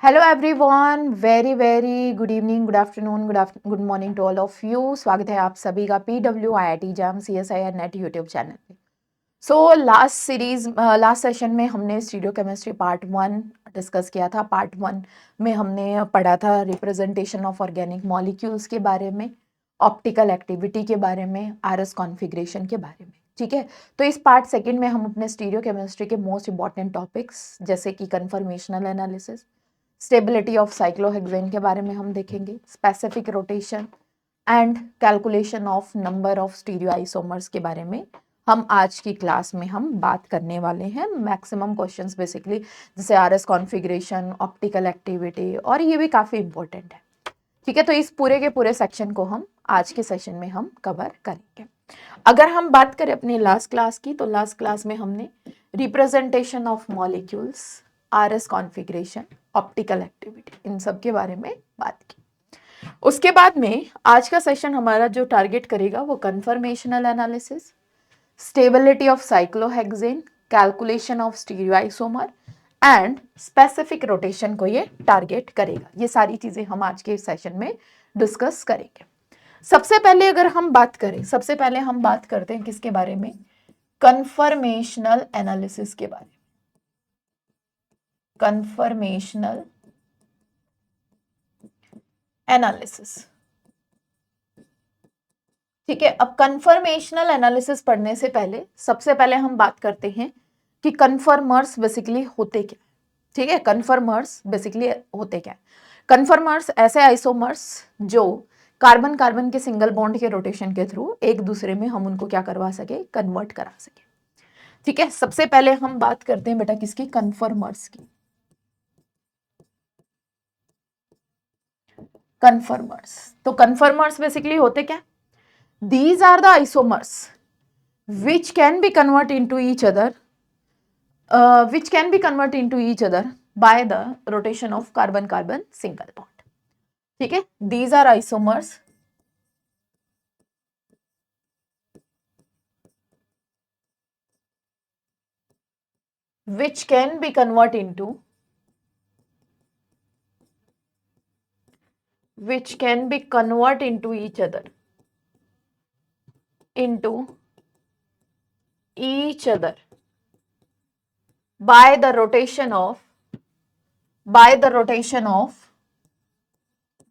Hello everyone, very good evening, good afternoon, good morning to all of you. स्वागत है आप सभी का PW IIT JAM CSIR NET YouTube channel पे। Last session में हमने स्टीरियो केमिस्ट्री पार्ट 1 डिस्कस किया था। पार्ट 1 में हमने पढ़ा था रिप्रेजेंटेशन ऑफ ऑर्गेनिक मॉलिक्यूल्स के बारे में, ऑप्टिकल एक्टिविटी के बारे में, RS कॉन्फ़िगरेशन के बारे में। ठीक है, तो इस पार्ट सेकंड में हम अपने स्टीरियो केमिस्ट्री के मोस्ट इंपॉर्टेंट टॉपिक्स जैसे कि conformational analysis, stability of cyclohexane के बारे में हम देखेंगे, specific rotation and calculation of number of stereo isomers के बारे में हम आज की क्लास में हम बात करने वाले हैं। मैक्सिमम क्वेश्चंस बेसिकली जैसे RS कॉन्फ़िगरेशन, ऑप्टिकल एक्टिविटी, और ये भी काफ़ी इंपॉर्टेंट है। ठीक है, तो इस पूरे के पूरे सेक्शन को हम आज के सेशन में हम कवर करेंगे। अगर हम बात करें अपनी लास्ट क्लास की, तो लास्ट क्लास में हमने representation of molecules, RS configuration, optical activity, इन सब के बारे में बात की। उसके बाद में आज का सेशन हमारा जो टारगेट करेगा वो conformational analysis, stability of cyclohexane, calculation of stereoisomer and specific rotation को ये टारगेट करेगा। ये सारी चीजें हम आज के सेशन में डिस्कस करेंगे। सबसे पहले अगर हम बात करें, सबसे पहले हम बात करते हैं किसके बारे में, कन्फर्मेशनल एनालिसिस के बारे में। कन्फर्मेशनल एनालिसिस, ठीक है। अब कन्फर्मेशनल एनालिसिस पढ़ने से पहले सबसे पहले हम बात करते हैं कि कन्फर्मर्स बेसिकली होते क्या। ठीक है, कन्फर्मर्स बेसिकली होते क्या। कन्फर्मर्स ऐसे आइसोमर्स जो कार्बन कार्बन के सिंगल बॉन्ड के रोटेशन के थ्रू एक दूसरे में हम उनको क्या करवा सके, कन्वर्ट करा सके। ठीक है, सबसे पहले हम बात करते हैं बेटा किसकी, कन्फर्मर्स की। कन्फर्मर्स, तो कन्फर्मर्स बेसिकली होते क्या, these are the isomers which can be converted into each other by the rotation of carbon carbon single bond. ठीक है, these are isomers which can be converted into each other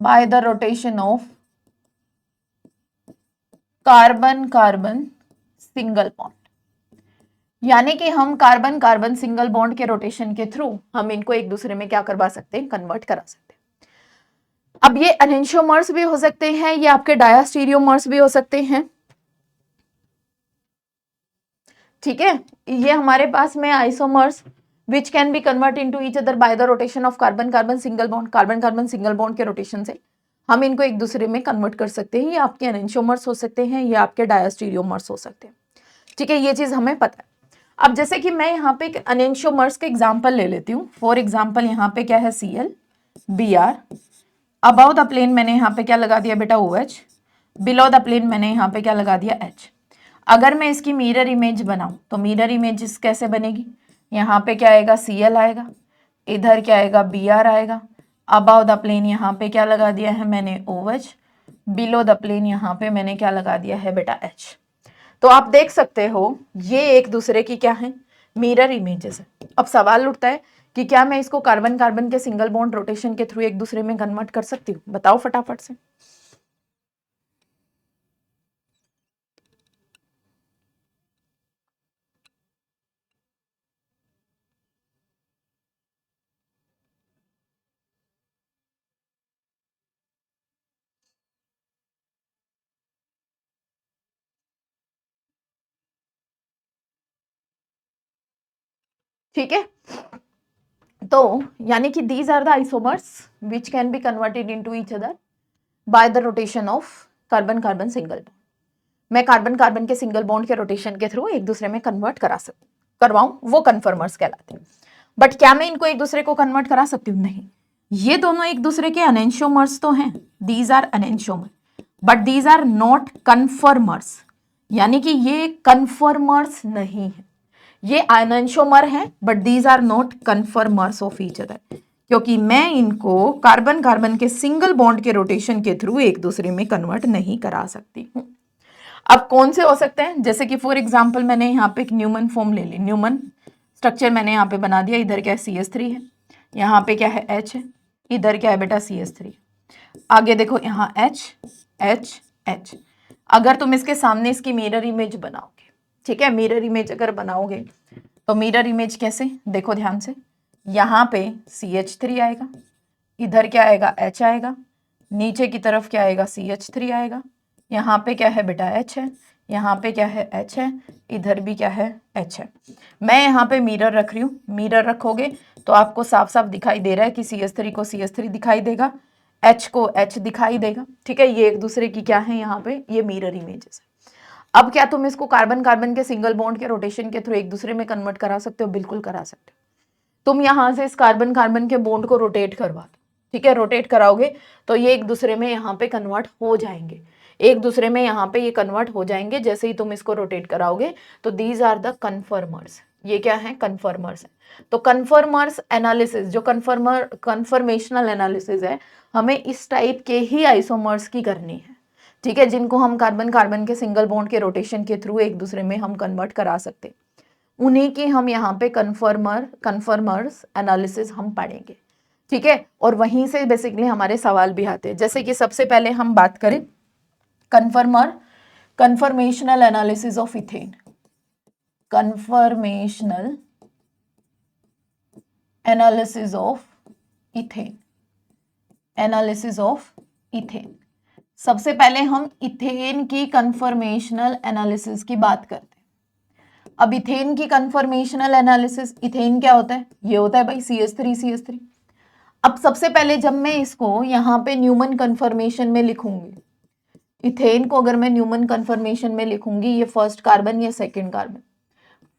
by the rotation of carbon carbon single bond. यानी कि हम carbon carbon single bond के rotation के through हम इनको एक दूसरे में क्या करवा सकते हैं, कन्वर्ट करा सकते हैं। अब ये एनेंशियोमर्स भी हो सकते हैं, ये आपके डायास्टीरियोमर्स भी हो सकते हैं। ठीक है, ये हमारे पास में isomers which can B convert into each other by the rotation of carbon carbon single bond. Carbon carbon single bond के रोटेशन से हम इनको एक दूसरे में कन्वर्ट कर सकते हैं। ये आपके एनेंशियोमर्स हो सकते हैं, ये आपके डायास्टीरियोमर्स हो सकते हैं। ठीक है, ये चीज हमें पता है। अब जैसे कि मैं यहाँ पे एक एनेंशियोमर्स का एग्जाम्पल ले लेती हूँ। फॉर एग्जाम्पल यहाँ पे क्या है, ClBr। अबाउ द प्लेन मैंने यहाँ पे क्या लगा दिया बेटा, OH। बिलो द प्लेन मैंने यहाँ पे क्या लगा दिया, H। अगर मैं इसकी मिरर इमेज बनाऊं तो मिरर इमेज कैसे बनेगी, यहाँ पे क्या आएगा, Cl आएगा, इधर क्या आएगा, Br आएगा। अबाउ द प्लेन यहाँ पे क्या लगा दिया है मैंने, OH। बिलो द प्लेन यहाँ पे मैंने क्या लगा दिया है बेटा, H। तो आप देख सकते हो ये एक दूसरे की क्या है, मिरर इमेजेस है। अब सवाल उठता है कि क्या मैं इसको कार्बन कार्बन के सिंगल बॉन्ड रोटेशन के थ्रू एक दूसरे में कन्वर्ट कर सकती हूँ, बताओ फटाफट से। ठीक है, तो यानी कि these are the isomers which can be converted into each other by the rotation of carbon carbon single bond. मैं कार्बन कार्बन के सिंगल बॉन्ड के रोटेशन के थ्रू एक दूसरे में कन्वर्ट करवाऊं, वो कन्फर्मर्स कहलाते हैं। बट क्या मैं इनको एक दूसरे को कन्वर्ट करा सकती हूँ, नहीं। ये दोनों एक दूसरे के एनेंशियोमर्स तो हैं, these are enantiomer, but these are not conformers. यानी कि ये कन्फर्मर्स नहीं है, ये एनेंशियोमर हैं, but these are not conformers of each other. क्योंकि मैं इनको कार्बन कार्बन के सिंगल बॉन्ड के रोटेशन के थ्रू एक दूसरे में कन्वर्ट नहीं करा सकती हूँ। अब कौन से हो सकते हैं, जैसे कि फॉर एग्जाम्पल मैंने यहाँ पे एक न्यूमन फॉर्म ले ली, न्यूमन स्ट्रक्चर मैंने यहाँ पे बना दिया। इधर क्या है CH3 है, यहाँ पे क्या है H है, इधर क्या है बेटा CH3। आगे देखो यहाँ H H H। अगर तुम इसके सामने इसकी मिरर इमेज बनाओगे, ठीक है, मिरर इमेज अगर बनाओगे तो मिरर इमेज कैसे, देखो ध्यान से, यहाँ पे CH3 आएगा, इधर क्या आएगा H आएगा, नीचे की तरफ क्या आएगा CH3 आएगा, यहाँ पे क्या है बेटा H है, यहाँ पे क्या है H है, इधर भी क्या है H है। मैं यहाँ पे मिरर रख रही हूँ, मिरर रखोगे तो आपको साफ साफ दिखाई दे रहा है कि CH3 को CH3 दिखाई देगा, H को H दिखाई देगा, ठीक है। ये एक दूसरे की क्या है, यहाँ पे ये मिरर इमेजेस है। अब क्या तुम इसको कार्बन कार्बन के सिंगल बॉन्ड के रोटेशन के थ्रू एक दूसरे में कन्वर्ट करा सकते हो, बिल्कुल करा सकते हो। तुम यहां से इस कार्बन कार्बन के बॉन्ड को रोटेट करवा दो, ठीक है, रोटेट कराओगे तो ये एक दूसरे में यहाँ पे कन्वर्ट हो जाएंगे, एक दूसरे में यहाँ पे ये कन्वर्ट हो जाएंगे जैसे ही तुम इसको रोटेट कराओगे। तो दीज आर द कन्फर्मर्स, ये क्या है, कन्फर्मर्स है। तो कन्फर्मर्स एनालिसिस, जो कन्फर्मेशनल एनालिसिस है, हमें इस टाइप के ही आइसोमर्स की करनी है, ठीक है, जिनको हम कार्बन कार्बन के सिंगल बॉन्ड के रोटेशन के थ्रू एक दूसरे में हम कन्वर्ट करा सकते, उन्हीं की हम यहाँ पे कन्फर्मर्स एनालिसिस हम पढ़ेंगे, ठीक है। और वहीं से बेसिकली हमारे सवाल भी आते हैं। जैसे कि सबसे पहले हम बात करें conformational analysis of ethane, conformational analysis of ethane, analysis of ethane. सबसे पहले हम इथेन की कन्फर्मेशनल एनालिसिस की बात करते हैं। अब इथेन की कन्फर्मेशनल एनालिसिस, इथेन क्या होता है, ये होता है भाई CH3 CH3। अब सबसे पहले जब मैं इसको यहाँ पे न्यूमन कन्फर्मेशन में लिखूंगी, इथेन को अगर मैं न्यूमन कन्फर्मेशन में लिखूंगी, ये फर्स्ट कार्बन, ये second carbon,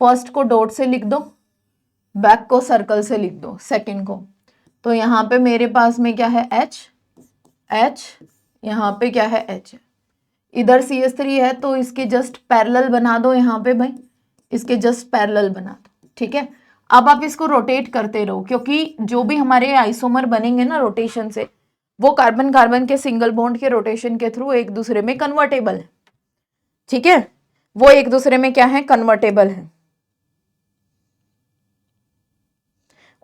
first co dot से लिख दो, बैक को सर्कल से लिख दो, सेकंड को। तो यहाँ पे मेरे पास में क्या है H H, यहाँ पे क्या है H, इधर CH3 है तो इसके जस्ट पैरेलल बना दो, यहाँ पे भाई इसके जस्ट पैरेलल बना दो, ठीक है। अब आप इसको रोटेट करते रहो, क्योंकि जो भी हमारे आइसोमर बनेंगे ना रोटेशन से, वो कार्बन कार्बन के सिंगल बॉन्ड के रोटेशन के थ्रू एक दूसरे में कन्वर्टेबल है, ठीक है, वो एक दूसरे में क्या है, कन्वर्टेबल है,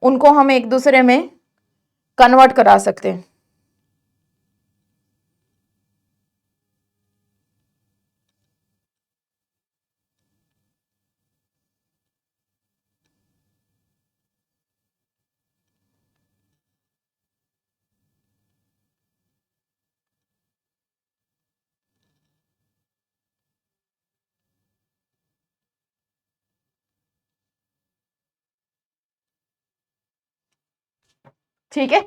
उनको हम एक दूसरे में कन्वर्ट करा सकते हैं। ठीक है,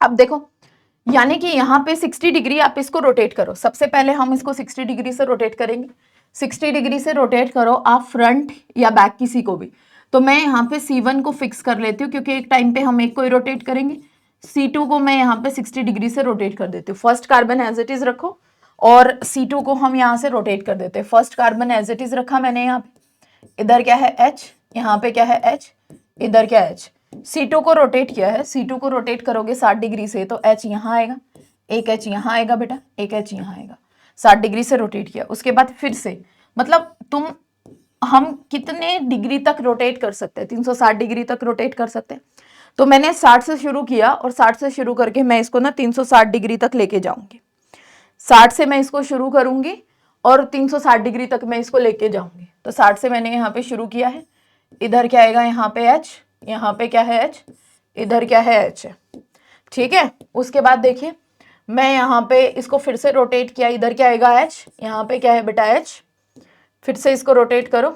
अब देखो, यानी कि यहाँ पे 60 डिग्री आप इसको रोटेट करो। सबसे पहले हम इसको 60 डिग्री से रोटेट करेंगे, 60 डिग्री से रोटेट करो आप फ्रंट या बैक किसी को भी। तो मैं यहाँ पे C1 को फिक्स कर लेती हूँ, क्योंकि एक टाइम पे हम एक को ही रोटेट करेंगे। C2 को मैं यहाँ पे 60 डिग्री से रोटेट कर देती हूँ। First carbon as it is रखो और C2 को हम यहाँ से रोटेट कर देते हैं। First carbon as it is रखा मैंने यहाँ पे, इधर क्या है H, यहाँ पे क्या है H, इधर क्या है H। C2 को रोटेट किया है, C2 को रोटेट करोगे 60 डिग्री से तो H यहाँ आएगा, एक H यहाँ आएगा बेटा, एक H यहाँ आएगा। 60 डिग्री से रोटेट किया, उसके बाद फिर से, मतलब हम कितने डिग्री तक रोटेट कर सकते हैं, 360 डिग्री तक रोटेट कर सकते हैं। तो मैंने 60 से शुरू किया और 60 से शुरू करके मैं इसको ना 360 डिग्री तक लेके जाऊंगी। 60 से मैं इसको शुरू करूंगी और 360 डिग्री तक मैं इसको लेके जाऊंगी। तो 60 से मैंने यहाँ पे शुरू किया है, इधर क्या आएगा, यहाँ पे H, यहाँ पे क्या है H, इधर क्या है H है, ठीक है। उसके बाद देखिए मैं यहाँ पे इसको फिर से रोटेट किया, इधर क्या आएगा H, यहाँ पे क्या है बेटा H, फिर से इसको रोटेट करो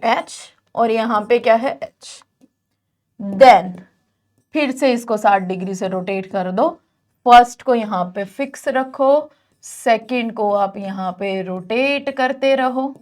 H, और यहाँ पे क्या है H, देन फिर से इसको 60 डिग्री से रोटेट कर दो। फर्स्ट को यहाँ पे फिक्स रखो, सेकंड को आप यहाँ पे रोटेट करते रहो।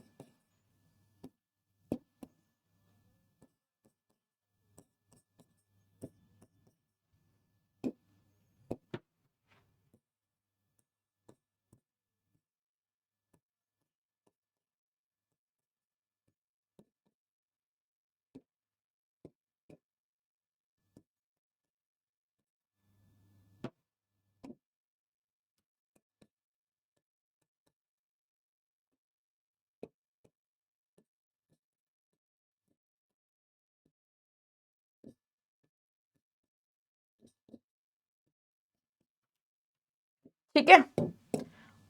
ठीक है।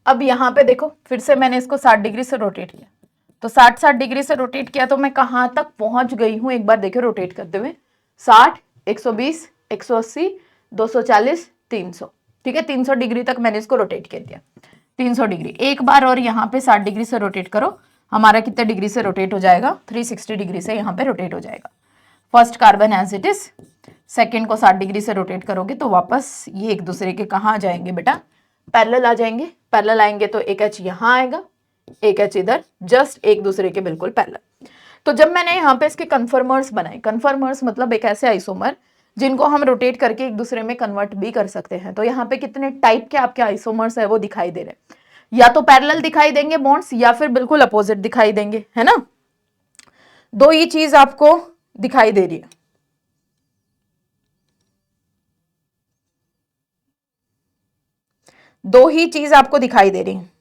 अब यहाँ पे देखो फिर से मैंने इसको 60 डिग्री से रोटेट किया, तो 60 डिग्री से रोटेट किया तो मैं कहाँ तक पहुंच गई हूँ एक बार देखो रोटेट करते हुए, 60, 120, 180, 240, 300। ठीक है, 300 डिग्री तक मैंने इसको रोटेट कर दिया। 300 डिग्री एक बार और यहाँ पे 60 डिग्री से रोटेट करो, हमारा कितने डिग्री से रोटेट हो जाएगा, 360 डिग्री से यहाँ पे रोटेट हो जाएगा। First carbon as it is, second को 60 डिग्री से रोटेट करोगे तो वापस ये एक दूसरे के कहाँ आ जाएंगे बेटा, पैरेलल आ जाएंगे। पैरेलल आएंगे तो एक एच यहाँ आएगा, एक एच इधर, जस्ट एक दूसरे के बिल्कुल पैरेलल। तो जब मैंने यहाँ पे इसके कन्फर्मर्स बनाए, कन्फर्मर्स मतलब एक ऐसे आइसोमर जिनको हम रोटेट करके एक दूसरे में कन्वर्ट भी कर सकते हैं। तो यहाँ पे कितने टाइप के आपके आइसोमर्स है वो दिखाई दे रहे हैं, या तो पैरेलल दिखाई देंगे बॉन्ड्स या फिर बिल्कुल अपोजिट दिखाई देंगे, है ना। दो ही चीज आपको दिखाई दे रही है। दो ही चीज आपको दिखाई दे रही है।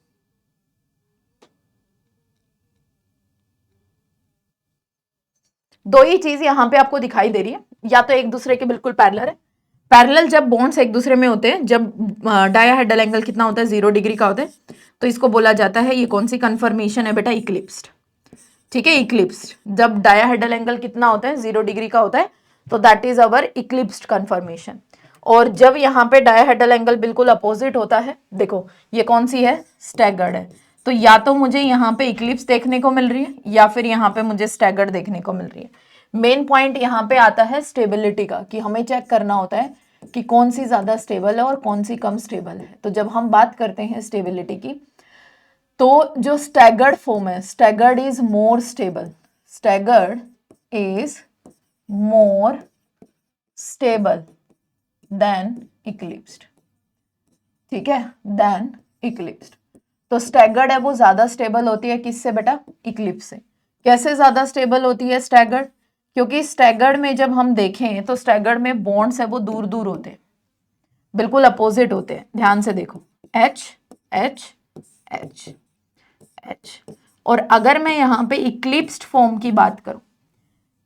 दो ही चीज यहां पे आपको दिखाई दे रही है, या तो एक दूसरे के बिल्कुल पैरेलल है। पैरेलल जब बॉन्ड्स एक दूसरे में होते हैं, जब डायाहेड्रल एंगल कितना होता है, 0 डिग्री का होता है, तो इसको बोला जाता है, ये कौन सी कन्फर्मेशन है बेटा, इक्लिप्स्ड। ठीक है, इक्लिप्स्ड। जब डायाहेड्रल एंगल कितना होता है, 0 डिग्री का होता है, तो that is our eclipsed conformation. और जब यहाँ पे डायाहेड्रल एंगल बिल्कुल अपोजिट होता है, देखो ये कौन सी है, स्टैगर्ड है। तो या तो मुझे यहाँ पे इक्लिप्स देखने को मिल रही है या फिर यहाँ पे मुझे स्टैगर्ड देखने को मिल रही है। मेन पॉइंट यहाँ पे आता है स्टेबिलिटी का, कि हमें चेक करना होता है कि कौन सी ज्यादा स्टेबल है और कौन सी कम स्टेबल है। तो जब हम बात करते हैं स्टेबिलिटी की, तो जो स्टैगर्ड फॉर्म है, staggered is more stable, staggered is more stable then eclipsed. ठीक है, देन इक्लिप्स्ड। तो स्टैगर्ड है वो ज्यादा स्टेबल होती है किससे बेटा, इक्लिप्स से। कैसे ज्यादा स्टेबल होती है स्टैगर्ड, क्योंकि स्टैगर्ड में जब हम देखें तो स्टैगर्ड में बॉन्ड्स है वो दूर दूर होते हैं, बिल्कुल अपोजिट होते हैं। ध्यान से देखो, एच एच एच एच। और अगर मैं यहाँ पे इक्लिप्स्ड फॉर्म की बात करूं,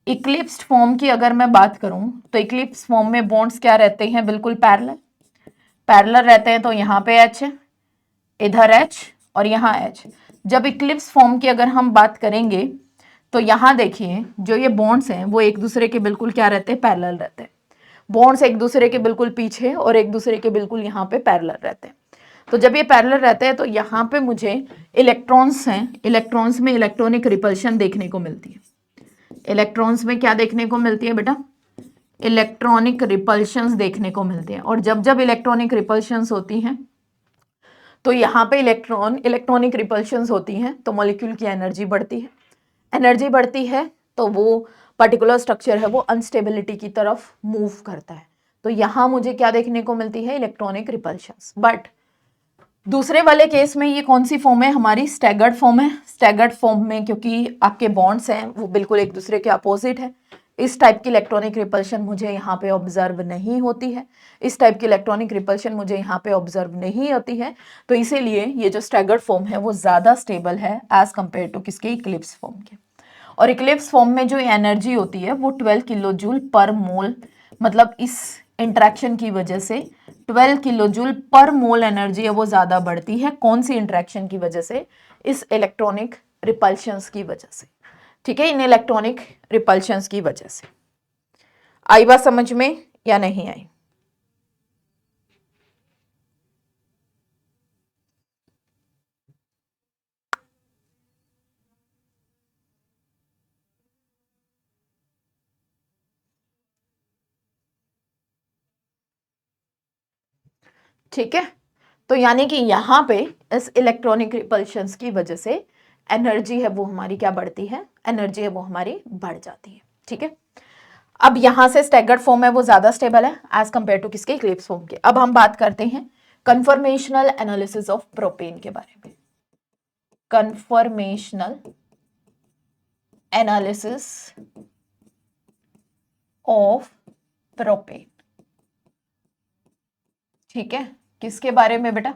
इक्लिप्स्ड फॉर्म की अगर मैं बात करूं, तो इक्लिप्स फॉर्म में बॉन्ड्स क्या रहते हैं, बिल्कुल पैरेलल, पैरेलल रहते हैं। तो यहाँ पे एच है, इधर एच और यहाँ एच। जब इक्लिप्स फॉर्म की अगर हम बात करेंगे तो यहाँ देखिए जो ये बॉन्ड्स हैं वो एक दूसरे के बिल्कुल क्या रहते हैं, पैरेलल रहते हैं। बॉन्ड्स एक दूसरे के बिल्कुल पीछे और एक दूसरे के बिल्कुल यहाँ पे पैरेलल रहते हैं। तो जब ये पैरेलल रहते हैं तो यहाँ पे मुझे इलेक्ट्रॉन्स हैं, इलेक्ट्रॉन्स में इलेक्ट्रॉनिक रिपल्शन देखने को मिलती है। इलेक्ट्रॉन्स में क्या देखने को मिलती है बेटा, इलेक्ट्रॉनिक रिपल्शंस देखने को मिलती हैं। और जब जब इलेक्ट्रॉनिक रिपल्शंस होती हैं तो यहाँ पे इलेक्ट्रॉनिक रिपल्शंस होती हैं तो मॉलिक्यूल की एनर्जी बढ़ती है। एनर्जी बढ़ती है तो वो पर्टिकुलर स्ट्रक्चर है वो अनस्टेबिलिटी की तरफ मूव करता है। तो यहाँ मुझे क्या देखने को मिलती है, इलेक्ट्रॉनिक रिपल्शंस। बट दूसरे वाले केस में ये कौन सी फॉर्म है, हमारी स्टैगर्ड फॉर्म है। स्टैगर्ड फॉर्म में क्योंकि आपके बॉन्ड्स हैं वो बिल्कुल एक दूसरे के अपोजिट है, इस टाइप की इलेक्ट्रॉनिक रिपल्शन मुझे यहाँ पे ऑब्जर्व नहीं होती है, इस टाइप की इलेक्ट्रॉनिक रिपल्शन मुझे यहाँ पे ऑब्जर्व नहीं होती है। तो इसीलिए ये जो स्टैगर्ड फॉर्म है वो ज़्यादा स्टेबल है एज कम्पेयर टू किसके, इक्लिप्स फॉर्म के। और इक्लिप्स फॉर्म में जो एनर्जी होती है वो 12 किलो जूल पर मोल, मतलब इस इंटरेक्शन की वजह से 12 किलो जूल पर मोल एनर्जी है वो ज़्यादा बढ़ती है। कौन सी इंटरेक्शन की वजह से, इस इलेक्ट्रॉनिक रिपल्शंस की वजह से। ठीक है, इन इलेक्ट्रॉनिक रिपल्शंस की वजह से। आई बात समझ में या नहीं आई? ठीक है, तो यानी कि यहाँ पे इस इलेक्ट्रॉनिक रिपल्शंस की वजह से एनर्जी है वो हमारी क्या बढ़ती है, एनर्जी है वो हमारी बढ़ जाती है। ठीक है, अब यहां से स्टैगर्ड फॉर्म है वो ज्यादा स्टेबल है एज कंपेयर टू किसके, इक्लिप्स फॉर्म के। अब हम बात करते हैं कन्फर्मेशनल एनालिसिस ऑफ प्रोपेन के बारे में। Conformational analysis of propane. ठीक है, किसके बारे में बेटा,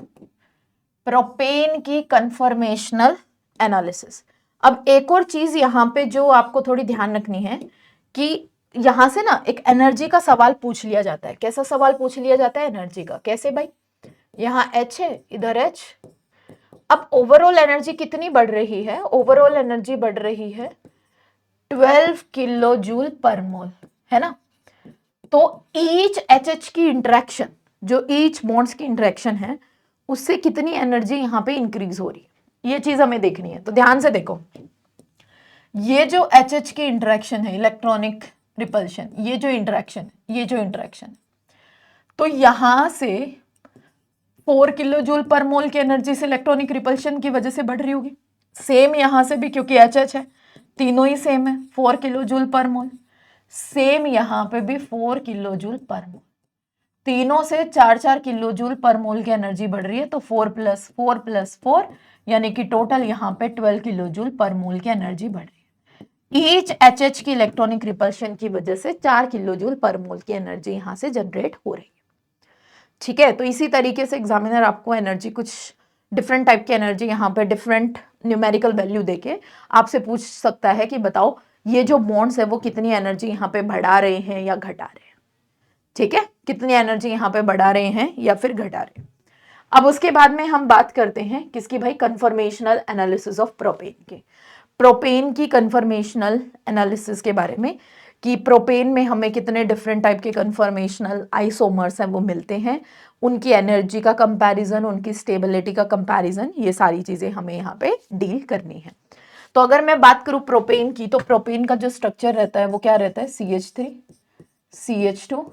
प्रोपेन की कन्फर्मेशनल एनालिसिस। अब एक और चीज यहां पे जो आपको थोड़ी ध्यान रखनी है कि यहां से ना एक एनर्जी का सवाल पूछ लिया जाता है। कैसा सवाल पूछ लिया जाता है, एनर्जी का। कैसे भाई, यहाँ H है, इधर H। अब ओवरऑल एनर्जी कितनी बढ़ रही है? ओवरऑल एनर्जी बढ़ रही है 12 किलो जूल पर मोल, है ना। तो ईच एच की इंटरेक्शन, जो ईच बॉन्ड्स की इंटरेक्शन है, उससे कितनी एनर्जी यहाँ पे इंक्रीज हो रही है, ये चीज हमें देखनी है। तो ध्यान से देखो, ये जो एच की इंटरेक्शन है, इलेक्ट्रॉनिक रिपल्शन, ये जो इंटरेक्शन है, ये जो इंटरेक्शन है, तो यहां से 4 किलो जूल पर मोल की एनर्जी से इलेक्ट्रॉनिक रिपल्शन की वजह से बढ़ रही होगी। सेम यहां से भी, क्योंकि एच है, तीनों ही सेम है, 4 किलो जूल पर मोल। सेम यहां पे भी 4 किलो जूल पर मोल, तीनों से 4-4 किलो जूल पर मोल की एनर्जी बढ़ रही है। तो 4+4+4 यानी कि टोटल यहाँ पे 12 किलो जूल पर मोल की एनर्जी बढ़ रही है। ईच एच की इलेक्ट्रॉनिक रिपल्शन की वजह से 4 किलो जूल पर मोल की एनर्जी यहाँ से जनरेट हो रही है। ठीक है, तो इसी तरीके से एग्जामिनर आपको एनर्जी, कुछ डिफरेंट टाइप की एनर्जी यहाँ पे डिफरेंट न्यूमेरिकल वैल्यू देके आपसे पूछ सकता है कि बताओ ये जो बॉन्ड्स है वो कितनी एनर्जी यहाँ पे बढ़ा रहे हैं या घटा रहे हैं। ठीक है, कितनी एनर्जी यहाँ पे बढ़ा रहे हैं या फिर घटा रहे हैं। अब उसके बाद में हम बात करते हैं किसकी भाई, कन्फर्मेशनल एनालिसिस ऑफ प्रोपेन के। प्रोपेन की कन्फर्मेशनल एनालिसिस के बारे में कि प्रोपेन में हमें कितने डिफरेंट टाइप के कन्फर्मेशनल आइसोमर्स हैं वो मिलते हैं, उनकी एनर्जी का कंपैरिजन, उनकी स्टेबिलिटी का कंपैरिजन, ये सारी चीजें हमें यहाँ पे डील करनी है। तो अगर मैं बात करूं प्रोपेन की, तो प्रोपेन का जो स्ट्रक्चर रहता है वो क्या रहता है, CH3 CH2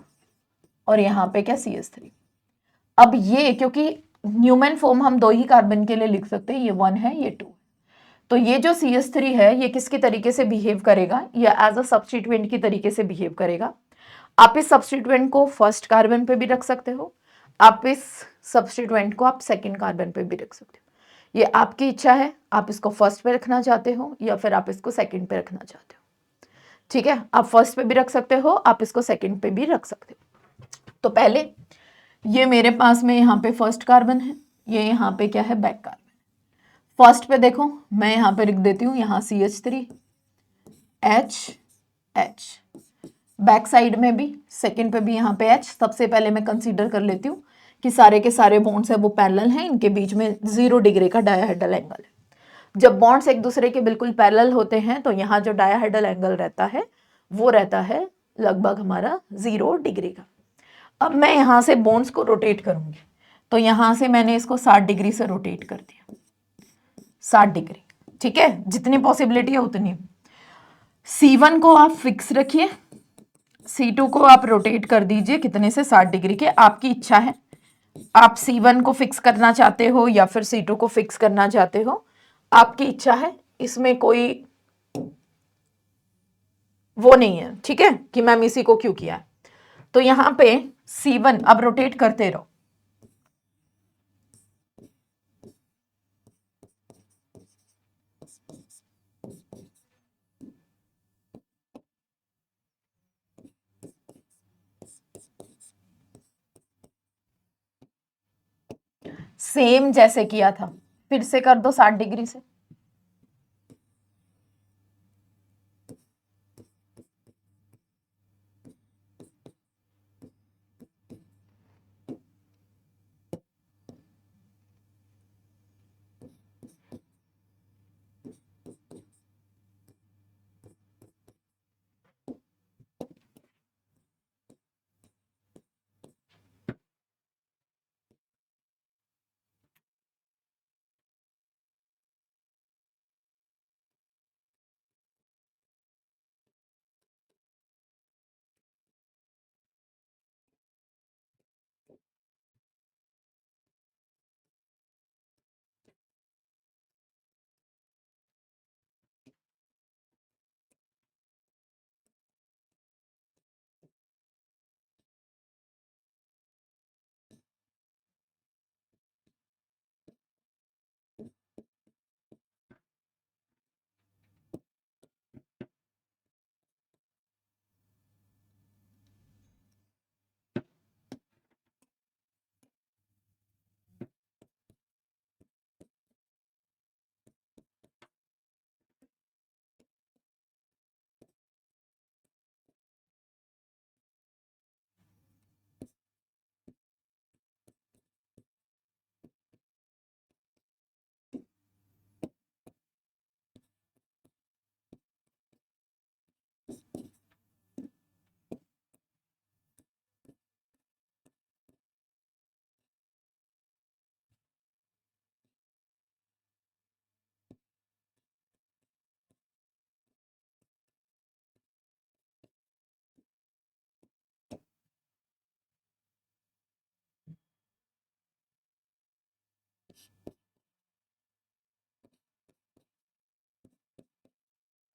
और यहाँ पे क्या, CH3। अब ये क्योंकि न्यूमैन फॉर्म हम दो ही कार्बन के लिए लिख सकते हैं, ये 1 है ये 2, तो ये जो CH3 है ये किसके तरीके से बिहेव करेगा, ये एज अ सब्स्टिट्यूएंट की तरीके से बिहेव करेगा। आप इस सब्स्टिट्यूएंट को फर्स्ट कार्बन पे भी रख सकते हो, आप इस सब्स्टिट्यूएंट को आप सेकंड कार्बन पे भी रख सकते हो, ये आपकी इच्छा है, आप इसको फर्स्ट पे रखना चाहते हो या फिर आप इसको सेकंड पे रखना चाहते हो। ठीक है, आप फर्स्ट पे भी रख सकते हो, आप इसको सेकंड पे भी रख सकते हो। तो पहले ये मेरे पास में यहाँ पे फर्स्ट कार्बन है, ये यहाँ पे क्या है, बैक कार्बन। फर्स्ट पे देखो मैं यहाँ पे लिख देती हूँ, यहाँ CH3 H। बैक साइड में भी, सेकंड पे भी यहाँ पे H। सबसे पहले मैं कंसीडर कर लेती हूँ कि सारे के सारे बॉन्ड्स है वो पैरेलल हैं, इनके बीच में 0 डिग्री का डायाहेड्रल एंगल है। जब बॉन्ड्स एक दूसरे के बिल्कुल पैरेलल होते हैं तो यहाँ जो डायाहेड्रल एंगल रहता है वो रहता है लगभग हमारा 0 डिग्री का। अब मैं यहाँ से बॉन्ड्स को रोटेट करूंगी, तो यहाँ से मैंने इसको 60 डिग्री से रोटेट कर दिया, 60 डिग्री। ठीक है, जितनी पॉसिबिलिटी है उतनी। C1 को आप फिक्स रखिए, C2 को आप रोटेट कर दीजिए कितने से, 60 डिग्री के, आपकी इच्छा है। आप C1 को फिक्स करना चाहते हो या फिर C2 को फिक्स करना चाहते हो, आपकी इच्छा है, इसमें कोई वो नहीं है। ठीक है, कि मैम इसी को क्यों किया है। तो यहाँ पे C1 अब रोटेट करते रहो, सेम जैसे किया था, फिर से कर दो 60 डिग्री से।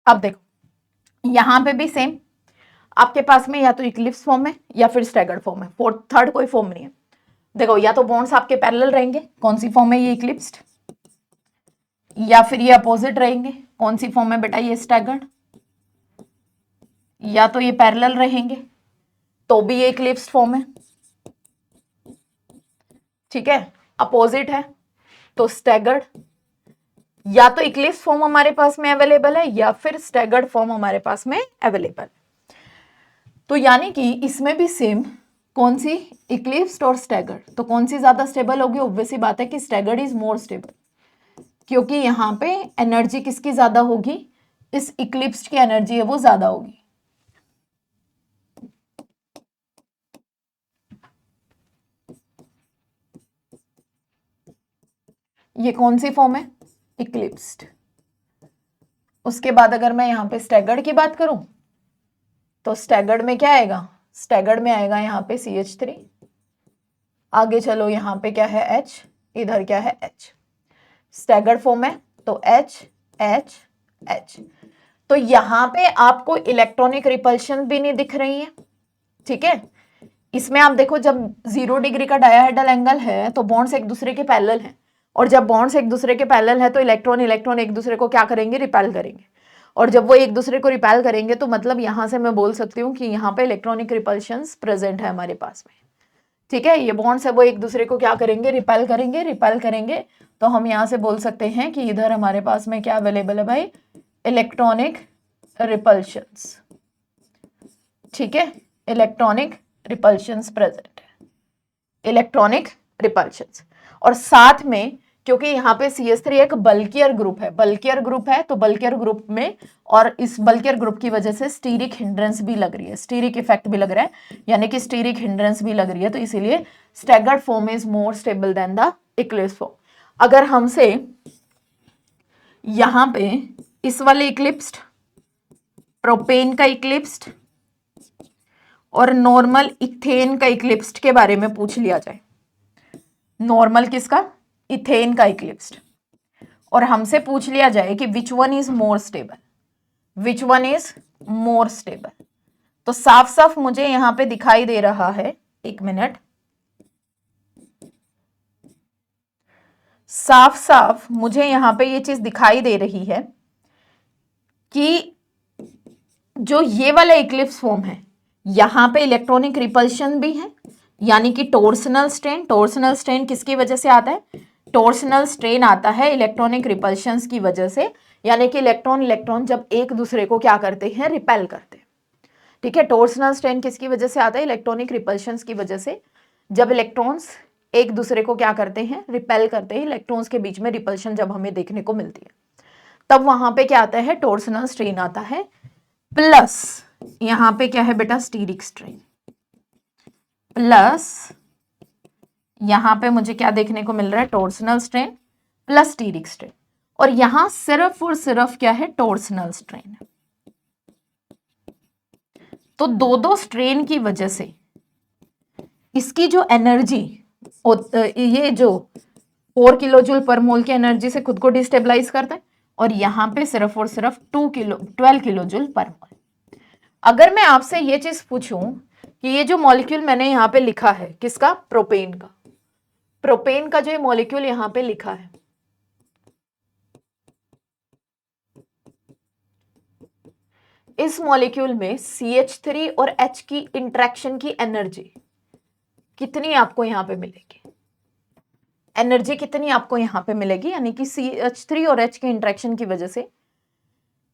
अब देखो यहां पे भी सेम, आपके पास में या तो इक्लिप्स फॉर्म है या फिर स्टैगर्ड फॉर्म है, फोर्थ थर्ड कोई फॉर्म नहीं है। देखो या तो बॉन्ड्स आपके पैरेलल रहेंगे, कौन सी फॉर्म है ये इक्लिप्स्ड, या फिर ये अपोजिट रहेंगे, कौन सी फॉर्म है बेटा ये स्टैगर्ड, या तो ये पैरेलल रहेंगे तो भी ये इक्लिप्स्ड फॉर्म है, ठीक है, अपोजिट है तो स्टैगर्ड, या तो इक्लिप्स फॉर्म हमारे पास में अवेलेबल है या फिर स्टैगर्ड फॉर्म हमारे पास में अवेलेबल। तो यानी कि इसमें भी सेम, कौन सी इक्लिप्स्ड और स्टैगर्ड, तो कौन सी ज्यादा स्टेबल होगी, ऑब्वियस सी बात है कि स्टैगर्ड इज मोर स्टेबल, क्योंकि यहां पे एनर्जी किसकी ज्यादा होगी, इस इक्लिप्स्ड की एनर्जी है वो ज्यादा होगी। ये कौन सी फॉर्म है, इक्लिप्स्ड। उसके बाद अगर मैं यहां पे स्टैगर्ड की बात करूं तो स्टैगर्ड में क्या आएगा, स्टैगर्ड में आएगा यहाँ पे CH3, आगे चलो यहाँ पे क्या है H, इधर क्या है H, स्टैगर्ड फॉर्म है तो H H H। तो यहाँ पे आपको इलेक्ट्रॉनिक रिपल्शन भी नहीं दिख रही है, ठीक है। इसमें आप देखो जब 0 डिग्री का डायाहेड्रल एंगल है तो बॉन्ड्स एक दूसरे के पैरेलल हैं, और जब बॉन्ड्स एक दूसरे के पैरेलल है तो इलेक्ट्रॉन इलेक्ट्रॉन एक दूसरे को क्या करेंगे, रिपेल करेंगे, और जब वो एक दूसरे को रिपेल करेंगे तो मतलब यहां से मैं बोल सकती हूँ कि यहाँ पे इलेक्ट्रॉनिक रिपल्शंस प्रेजेंट है हमारे पास में, ठीक है। ये बॉन्ड्स है वो एक दूसरे को क्या करेंगे, रिपेल करेंगे, रिपेल करेंगे। तो हम यहाँ से बोल सकते हैं कि इधर हमारे पास में क्या अवेलेबल है भाई, इलेक्ट्रॉनिक रिपल्शंस, ठीक है, इलेक्ट्रॉनिक रिपल्शंस प्रेजेंट है, इलेक्ट्रॉनिक रिपल्शंस। और साथ में क्योंकि यहाँ पे CH3 एक बल्कियर ग्रुप है, बल्कियर ग्रुप है तो बल्कियर ग्रुप में, और इस बल्कियर ग्रुप की वजह से स्टीरिक हिंड्रेंस भी लग रही है, स्टीरिक इफेक्ट भी लग रहा है, यानी कि स्टीरिक हिंड्रेंस भी लग रही है, तो इसीलिए staggered form is more stable then the Eclipse form. अगर हमसे यहां पे इस वाले इक्लिप्स्ड, प्रोपेन का इक्लिप्स्ड और नॉर्मल इथेन का इक्लिप्स्ड के बारे में पूछ लिया जाए, नॉर्मल किसका, इथेन का इक्लिप्स्ड, और हमसे पूछ लिया जाए कि which one is more stable, which one is more stable, तो साफ साफ मुझे यहां पे दिखाई दे रहा है, एक मिनट, साफ साफ मुझे यहां पे ये चीज दिखाई दे रही है कि जो ये वाला इक्लिप्स फॉर्म है यहां पे इलेक्ट्रॉनिक रिपल्शन भी है, यानी कि टॉर्सनल स्ट्रेन, टॉर्सनल स्ट्रेन किसकी वजह से आता है, टॉर्सनल स्ट्रेन आता है इलेक्ट्रॉनिक रिपल्शंस की वजह से, यानी कि इलेक्ट्रॉन इलेक्ट्रॉन जब एक दूसरे को क्या करते हैं, रिपेल करते हैं, ठीक है। टॉर्सनल स्ट्रेन किसकी वजह से आता है, इलेक्ट्रॉनिक रिपल्शंस की वजह से, जब इलेक्ट्रॉन्स एक दूसरे को क्या करते हैं, रिपेल करते हैं, इलेक्ट्रॉन्स के बीच में रिपल्शन जब हमें देखने को मिलती है तब वहां पे क्या आता है, टॉर्सनल स्ट्रेन आता है, प्लस यहां पे क्या है बेटा, स्टीरिक स्ट्रेन, प्लस यहां पे मुझे क्या देखने को मिल रहा है, torsional strain plus steric strain, और यहां सिर्फ और सिर्फ क्या है, टॉर्सनल स्ट्रेन। तो दो दो स्ट्रेन की वजह से इसकी जो एनर्जी, ये जो 4 किलो जूल पर मोल की एनर्जी से खुद को डिस्टेबलाइज करता है, और यहां पे सिर्फ और सिर्फ 12 किलो जूल पर मोल। अगर मैं आपसे ये चीज पूछूं कि ये जो मॉलिक्यूल मैंने यहां पे लिखा है किसका, प्रोपेन का, प्रोपेन का जो ये मॉलिक्यूल यहां पे लिखा है, इस मॉलिक्यूल में CH3 और H की इंटरेक्शन की एनर्जी कितनी आपको यहां पे मिलेगी, एनर्जी कितनी आपको यहां पे मिलेगी, यानी कि CH3 और H के इंटरेक्शन की वजह से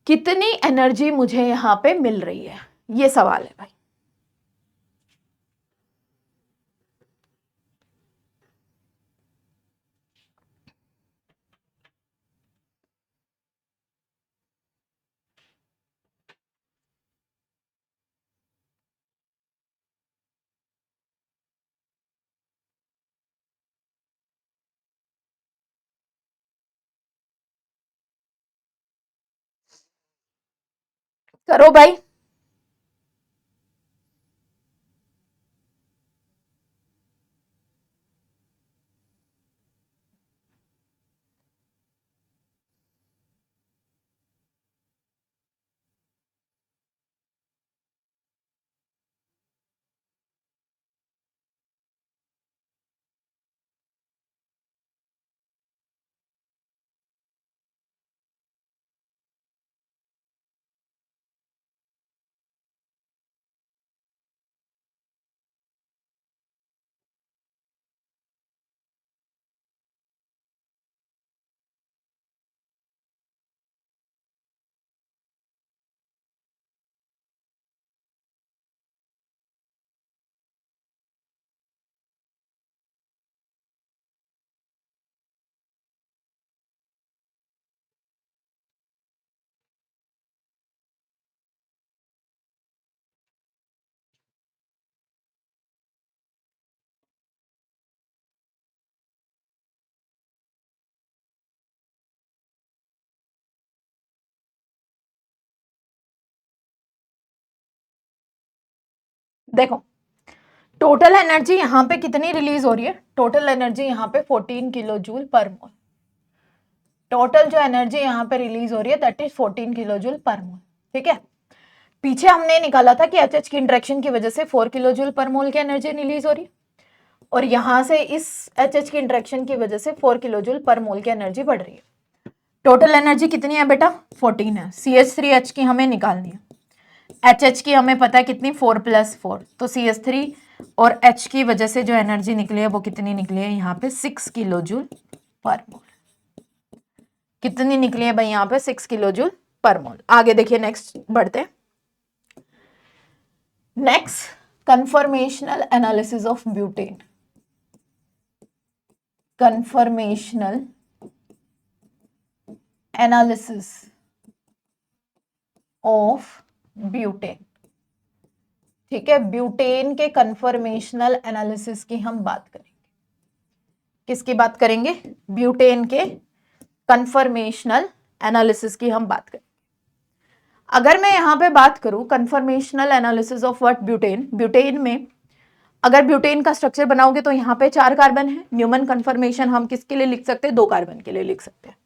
कितनी एनर्जी मुझे यहां पे मिल रही है, ये सवाल है भाई। करो भाई। देखो टोटल एनर्जी यहाँ पे कितनी रिलीज हो रही है, टोटल एनर्जी यहाँ पे 14 किलो जूल पर मोल। टोटल जो एनर्जी यहाँ पे रिलीज हो रही है दैट इज 14 किलो जूल पर मोल। ठीक है, पीछे हमने निकाला था कि एचएच की इंटरेक्शन की वजह से 4 किलो जूल पर मोल की एनर्जी रिलीज हो रही है, और यहां से इस एचएच की इंटरेक्शन की वजह से 4 किलो जूल पर मोल की एनर्जी बढ़ रही है। टोटल एनर्जी कितनी है बेटा, 14 है। CH3H की हमें निकालनी है, HH की हमें पता है कितनी, 4 + 4, तो CH3 और H की वजह से जो एनर्जी निकली है वो कितनी निकली है यहाँ पे 6 किलो जूल पर मोल। कितनी निकली है भाई यहाँ पे 6 किलो जूल पर मोल। आगे देखिए, नेक्स्ट बढ़ते हैं। Next, conformational analysis of butane. Conformational analysis of butane. ठीक है, ब्यूटेन के कन्फर्मेशनल एनालिसिस की हम बात करेंगे। किसकी बात करेंगे, ब्यूटेन के कन्फर्मेशनल एनालिसिस की हम बात करेंगे। अगर मैं यहां पे बात करूं conformational analysis of what, butane, butane में अगर ब्यूटेन का स्ट्रक्चर बनाओगे तो यहाँ पे 4 कार्बन है। न्यूमन कन्फर्मेशन हम किसके लिए लिख सकते हैं, 2 कार्बन के लिए लिख सकते हैं।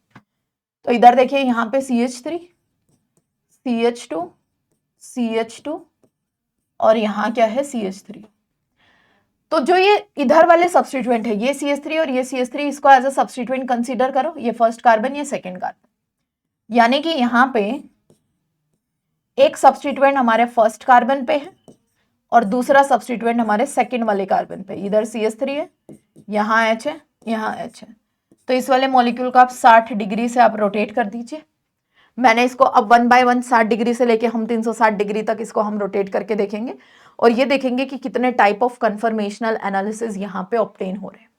तो इधर देखिए यहाँ पे CH3, CH2, CH2 और यहाँ क्या है CH3। तो जो ये इधर वाले सब्स्टिट्यूएंट है, ये CH3 और ये CH3, इसको एज अ सब्स्टिट्यूएंट कंसीडर करो। ये फर्स्ट कार्बन, ये सेकंड कार्बन, यानी कि यहाँ पे एक सब्स्टिट्यूएंट हमारे फर्स्ट कार्बन पे है और दूसरा सब्स्टिट्यूएंट हमारे सेकंड वाले कार्बन पे। इधर CH3 है, यहाँ H है, यहाँ H है। तो इस वाले मॉलिक्यूल को आप 60 डिग्री से आप रोटेट कर दीजिए। मैंने इसको अब 1 बाय 1 60 डिग्री से लेके हम 360 डिग्री तक इसको हम रोटेट करके देखेंगे और ये देखेंगे कि कितने टाइप ऑफ कन्फर्मेशनल एनालिसिस यहाँ पे ऑब्टेन हो रहे हैं।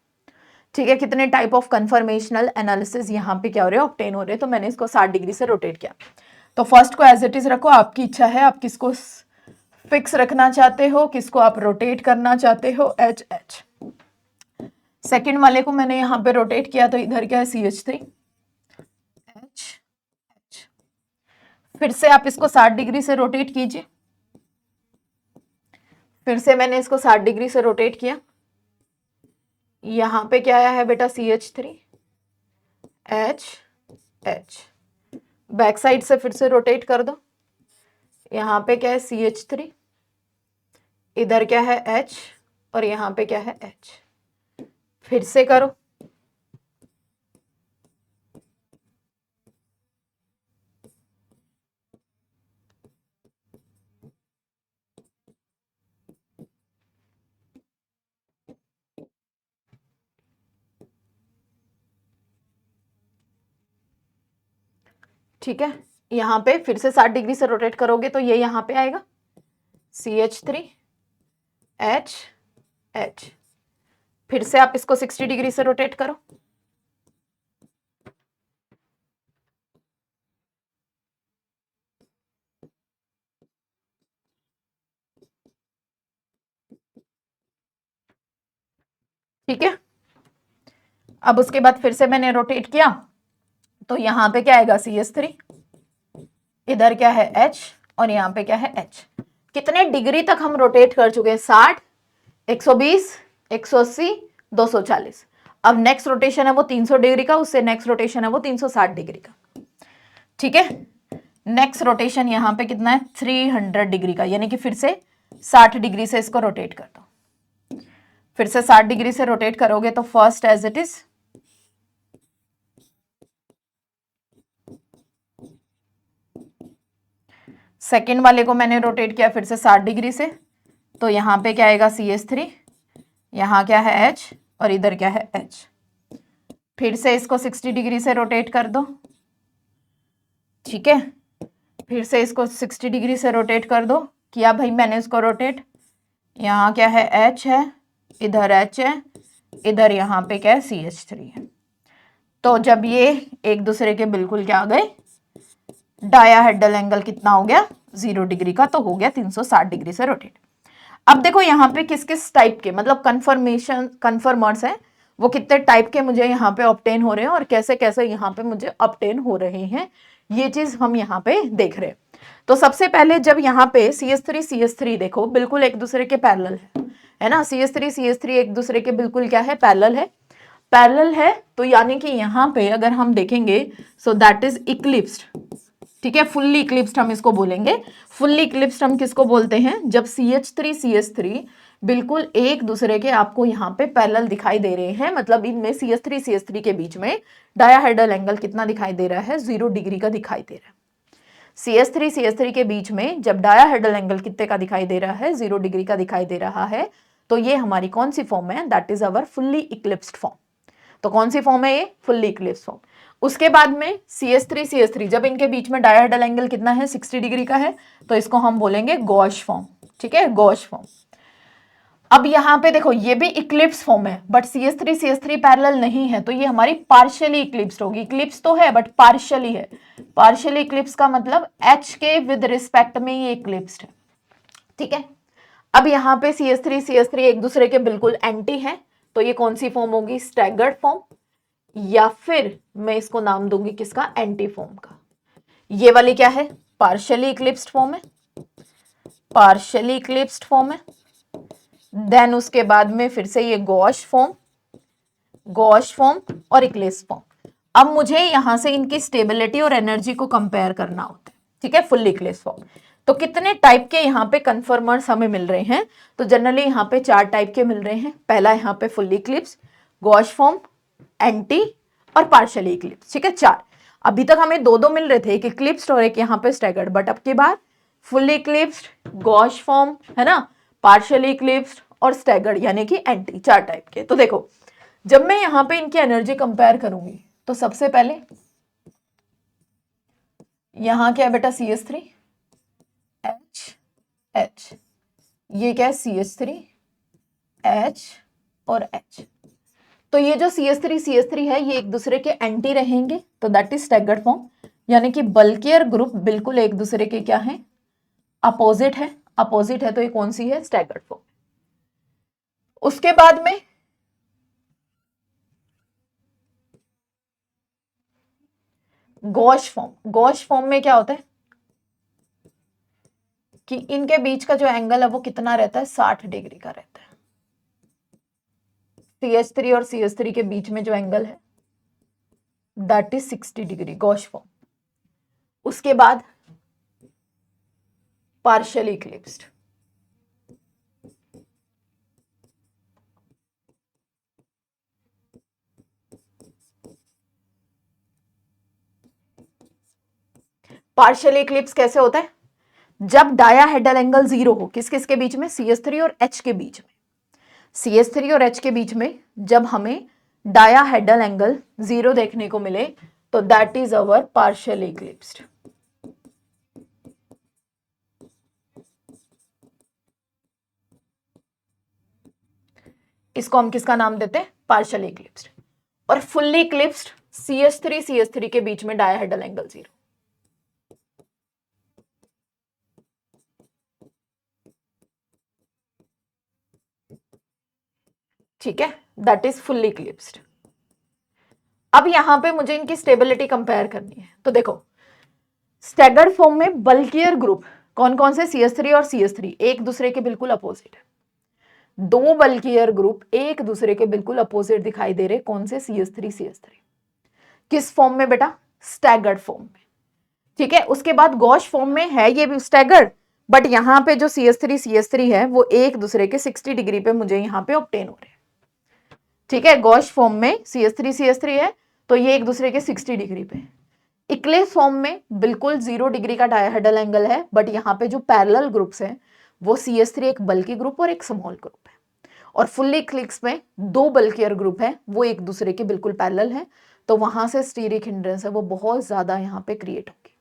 ठीक है, कितने टाइप ऑफ कन्फर्मेशनल एनालिसिस यहाँ पे क्या हो रहे हैं, ऑब्टेन हो रहे हैं। तो मैंने इसको 60 डिग्री से रोटेट किया। तो फर्स्ट को एज इट इज रखो, आपकी इच्छा है आप किसको फिक्स रखना चाहते हो, किसको आप रोटेट करना चाहते हो, HH। सेकेंड वाले को मैंने यहाँ पे रोटेट किया तो इधर क्या है CH3, H। फिर से आप इसको 60 डिग्री से रोटेट कीजिए। फिर से मैंने इसको 60 डिग्री से रोटेट किया। यहाँ पे क्या आया है बेटा CH3, H। बैक साइड से फिर से रोटेट कर दो। यहाँ पे क्या है CH3, इधर क्या है H और यहाँ पे क्या है H। फिर से करो। ठीक है, यहाँ पे फिर से 60 डिग्री से रोटेट करोगे तो ये यहाँ पे आएगा CH3, H। फिर से आप इसको 60 डिग्री से रोटेट करो। ठीक है, अब उसके बाद फिर से मैंने रोटेट किया तो यहाँ पे क्या आएगा CH3, इधर क्या है H और यहाँ पे क्या है H। कितने डिग्री तक हम रोटेट कर चुके हैं, 60, 120, 180, 240। अब नेक्स्ट रोटेशन है वो 300 डिग्री का, उससे नेक्स्ट रोटेशन है वो 360 डिग्री का। ठीक है, नेक्स्ट रोटेशन यहाँ पे कितना है 300 डिग्री का, यानी कि फिर से 60 डिग्री से इसको रोटेट कर दो। फिर से 60 डिग्री से रोटेट करोगे तो first as it is, second वाले को मैंने रोटेट किया फिर से 60 डिग्री से, तो यहाँ पे क्या आएगा CH3, यहाँ क्या है H और इधर क्या है H। फिर से इसको 60 डिग्री से रोटेट कर दो। ठीक है, फिर से इसको 60 डिग्री से रोटेट कर दो। किया भाई मैंने इसको रोटेट, यहाँ क्या है H है, इधर H है, इधर यहाँ पे क्या है CH3 है। तो जब ये एक दूसरे के बिल्कुल क्या आ गए, डायाहेड्रल एंगल कितना हो गया 0 डिग्री का, तो हो गया 360 डिग्री से रोटेट। अब देखो यहाँ पे किस किस टाइप के मतलब कन्फर्मर्स हैं, वो कितने टाइप के मुझे यहाँ पे ऑब्टेन हो रहे हैं और कैसे कैसे यहाँ पे मुझे ऑब्टेन हो रहे हैं, ये चीज हम यहाँ पे देख रहे हैं। तो सबसे पहले जब यहाँ पे CH3 देखो बिल्कुल एक दूसरे के पैरेलल है ना, CH3 एक दूसरे के बिल्कुल क्या है, पैरेलल है। तो यानी कि यहाँ पे अगर हम देखेंगे सो दैट इज इक्लिप्स्ड, ठीक है, फुल्ली इक्लिप्स्ड हम इसको बोलेंगे। फुल्ली इक्लिप्स्ड हम किसको बोलते हैं, जब CH3 बिल्कुल एक दूसरे के आपको यहाँ पे पैरेलल दिखाई दे रहे हैं, मतलब इनमें CH3 के बीच में डायाहेड्रल एंगल कितना दिखाई दे रहा है, 0 डिग्री का दिखाई दे रहा है। CH3 के बीच में जब डायाहेड्रल एंगल कितने का दिखाई दे रहा है, 0 डिग्री का दिखाई दे रहा है, तो ये हमारी कौन सी फॉर्म है, that is our fully eclipsed form. तो कौन सी फॉर्म है ये, फुल्ली इक्लिप्स्ड फॉर्म। उसके बाद में CH3 जब इनके बीच में डायाहेड्रल एंगल कितना है, 60 डिग्री का है, तो इसको हम बोलेंगे गॉश फॉर्म, ठीक है, गॉश फॉर्म। अब यहाँ पे देखो ये भी इक्लिप्स फॉर्म है, बट CH3 पैरेलल नहीं है, तो ये हमारी पार्शियली इक्लिप्स्ड होगी। इक्लिप्स तो है बट पार्शियली है। पार्शियली इक्लिप्स का मतलब H के विद रिस्पेक्ट में ये इक्लिप्स्ड है, ठीक है। अब यहाँ पे CH3 एक दूसरे के बिल्कुल एंटी है, तो ये कौन सी फॉर्म होगी, स्टैगर्ड फॉर्म, या फिर मैं इसको नाम दूंगी किसका, एंटी फॉर्म का। ये वाली क्या है, पार्शियली इक्लिप्स्ड फॉर्म है, पार्शियली इक्लिप्स्ड फॉर्म है। देन उसके बाद में फिर से ये गॉश फॉर्म और इक्लिप्स फॉर्म। अब मुझे यहां से इनकी स्टेबिलिटी और एनर्जी को कंपेयर करना होता है, ठीक है, फुल्ली इक्लिप्स फॉर्म। तो कितने टाइप के यहाँ पे कन्फर्मर्स हमें मिल रहे हैं, तो जनरली यहाँ पे 4 टाइप के मिल रहे हैं। पहला यहाँ पे fully Eclipse, gosh form, anti और पार्शियली इक्लिप्स, ठीक है, 4। अभी तक हमें दो मिल रहे थे, एक इक्लिप्स्ड और एक यहाँ पे स्टैगर्ड, बट अब की बार फुल्ली इक्लिप्स्ड, गॉश फॉर्म है ना, पार्शियली इक्लिप्स्ड और स्टैगर्ड यानी कि एंटी, 4 टाइप के। तो देखो जब मैं यहां पे इनकी एनर्जी कंपेयर करूंगी, तो सबसे पहले यहां क्या है बेटा, CH3 H, ये क्या है CH3 H और H। तो ये जो CH3 है ये एक दूसरे के एंटी रहेंगे, तो दैट इज स्टैगर्ड फॉर्म, यानी कि बल्कियर ग्रुप बिल्कुल एक दूसरे के क्या है, अपोजिट है। अपोजिट है तो ये कौन सी है, स्टैगर्ड फॉर्म। उसके बाद में गॉश फॉर्म में क्या होता है कि इनके बीच का जो एंगल है वो कितना रहता है, 60 डिग्री का रहता है। CH3 और CH3 के बीच में जो एंगल है that is 60 degree, gosh form. उसके बाद पार्शियली इक्लिप्स्ड, पार्शियली इक्लिप्स कैसे होता है, जब डायाहेड्रल एंगल 0 हो, किस किस के बीच में, CH3 और H के बीच में। CH3 और H के बीच में जब हमें डायाहेड्रल एंगल 0 देखने को मिले, तो that is our partially eclipsed. इसको हम किसका नाम देते हैं, पार्शियली इक्लिप्स्ड। और फुल्ली इक्लिप्स्ड CH3 के बीच में डायाहेड्रल एंगल 0। ठीक है, दैट इज फुल्ली इक्लिप्स्ड। अब यहां पे मुझे इनकी स्टेबिलिटी कंपेयर करनी है, तो देखो स्टैगर्ड फॉर्म में बल्कियर ग्रुप कौन कौन से, CH3 और CH3 एक दूसरे के बिल्कुल अपोजिट है। 2 बल्कियर ग्रुप एक दूसरे के बिल्कुल अपोजिट दिखाई दे रहे, कौन से, CH3 किस फॉर्म में बेटा, स्टैगर्ड फॉर्म में, ठीक है। उसके बाद गॉश फॉर्म में है ये भी स्टैगर्ड, बट यहां पे जो CH3 है वो एक दूसरे के 60 डिग्री पे मुझे यहां पे ऑब्टेन हो रहे हैं, ठीक है। गॉश फॉर्म में CH3 है तो ये एक दूसरे के 60 डिग्री पे। इक्लिप्स फॉर्म में बिल्कुल 0 डिग्री का डायहेड्रल एंगल है, बट यहाँ पे जो पैरेलल ग्रुप्स हैं वो CH3 एक बल्की ग्रुप और एक स्मॉल ग्रुप है। और फुल्ली इक्लिप्स में 2 बल्कियर ग्रुप है, वो एक दूसरे के बिल्कुल पैरेलल है, तो वहां से स्टीरिक हिंड्रेंस है वो बहुत ज्यादा यहाँ पे क्रिएट होगी,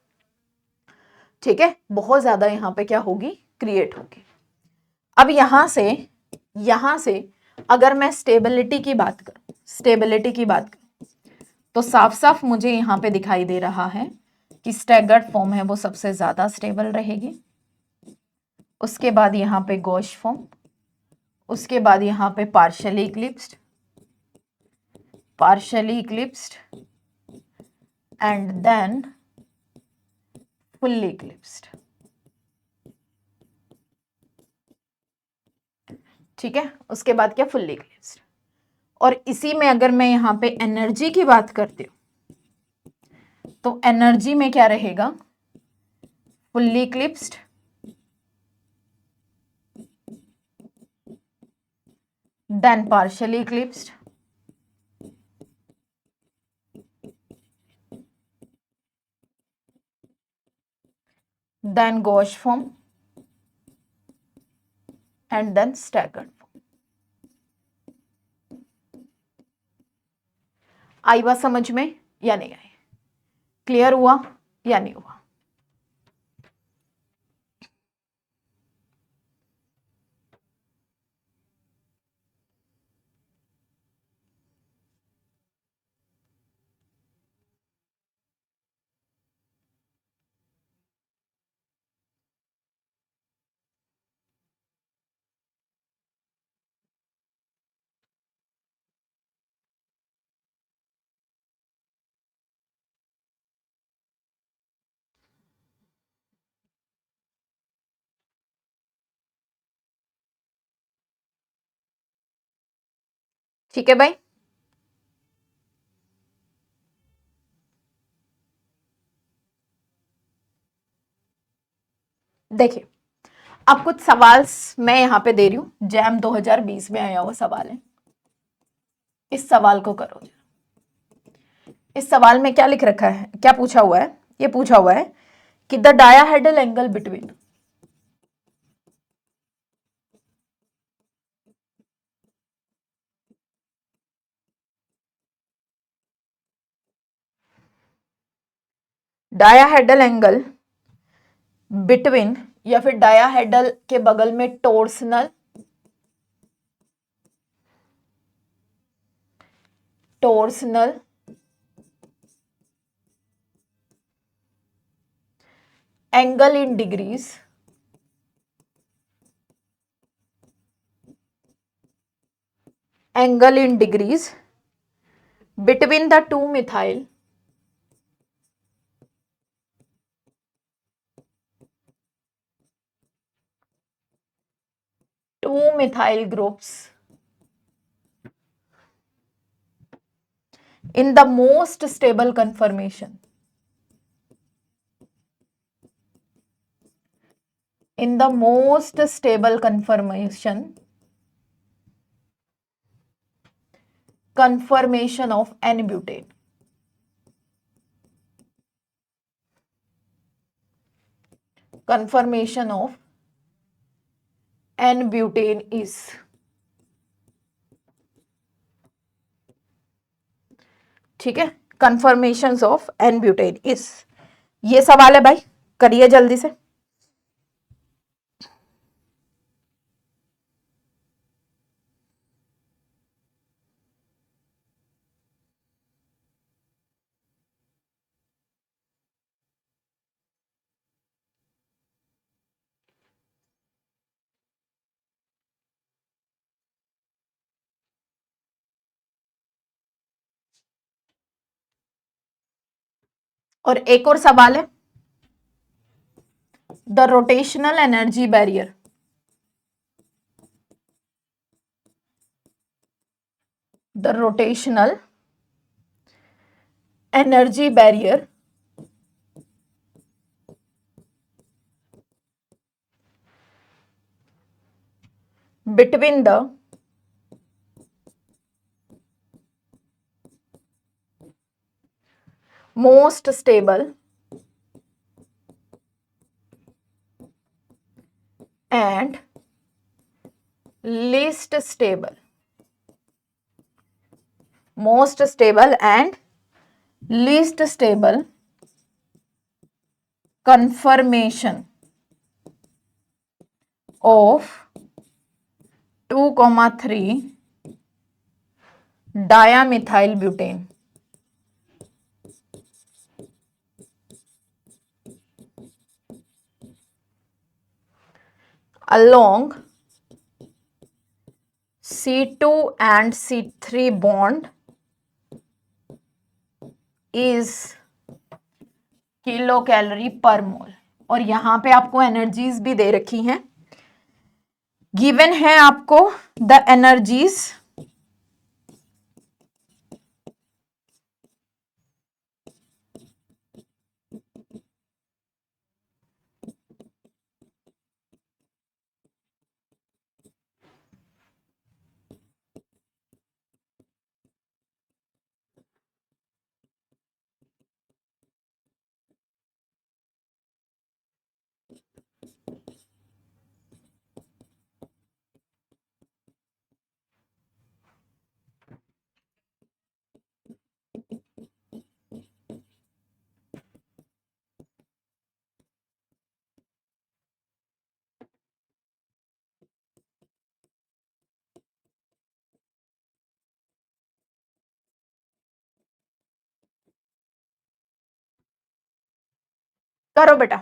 ठीक है, बहुत ज्यादा यहाँ पे क्या होगी, क्रिएट होगी। अब यहां से अगर मैं स्टेबिलिटी की बात करूं, तो साफ साफ मुझे यहां पे दिखाई दे रहा है कि स्टैगर्ड फॉर्म है वो सबसे ज्यादा स्टेबल रहेगी। उसके बाद यहां पे गॉश फॉर्म, उसके बाद यहां पे partially eclipsed and then fully eclipsed. ठीक है, उसके बाद क्या, फुल्ली इक्लिप्स्ड। और इसी में अगर मैं यहां पे एनर्जी की बात करती हूं तो एनर्जी में क्या रहेगा, fully eclipsed, then partially eclipsed, then gauge form and then staggered form। आई बात समझ में या नहीं आई, क्लियर हुआ या नहीं हुआ? ठीक है भाई, देखिए अब कुछ सवाल मैं यहां पे दे रही हूं, जैम 2020 में आया हुआ सवाल है, इस सवाल को करो। इस सवाल में क्या लिख रखा है, क्या पूछा हुआ है, ये पूछा हुआ है कि the dihedral angle between dihedral angle between, या फिर डायाहेड्रल के बगल में torsional, torsional angle in degrees, angle in degrees between the two methyl groups in the most stable conformation, in the most stable conformation of N-butane, conformation of N-butane is, ठीक है, conformations of N-butane is, ये सवाल है भाई, करिए जल्दी से। और एक और सवाल है, the rotational energy barrier, the rotational energy barrier between the most stable and least stable, most stable and least stable conformation of 2,3 dimethyl butane along C2 and C3 bond is kilo calorie पर मोल। और यहाँ पे आपको energies भी दे रखी हैं, given है आपको द एनर्जीज करो बेटा।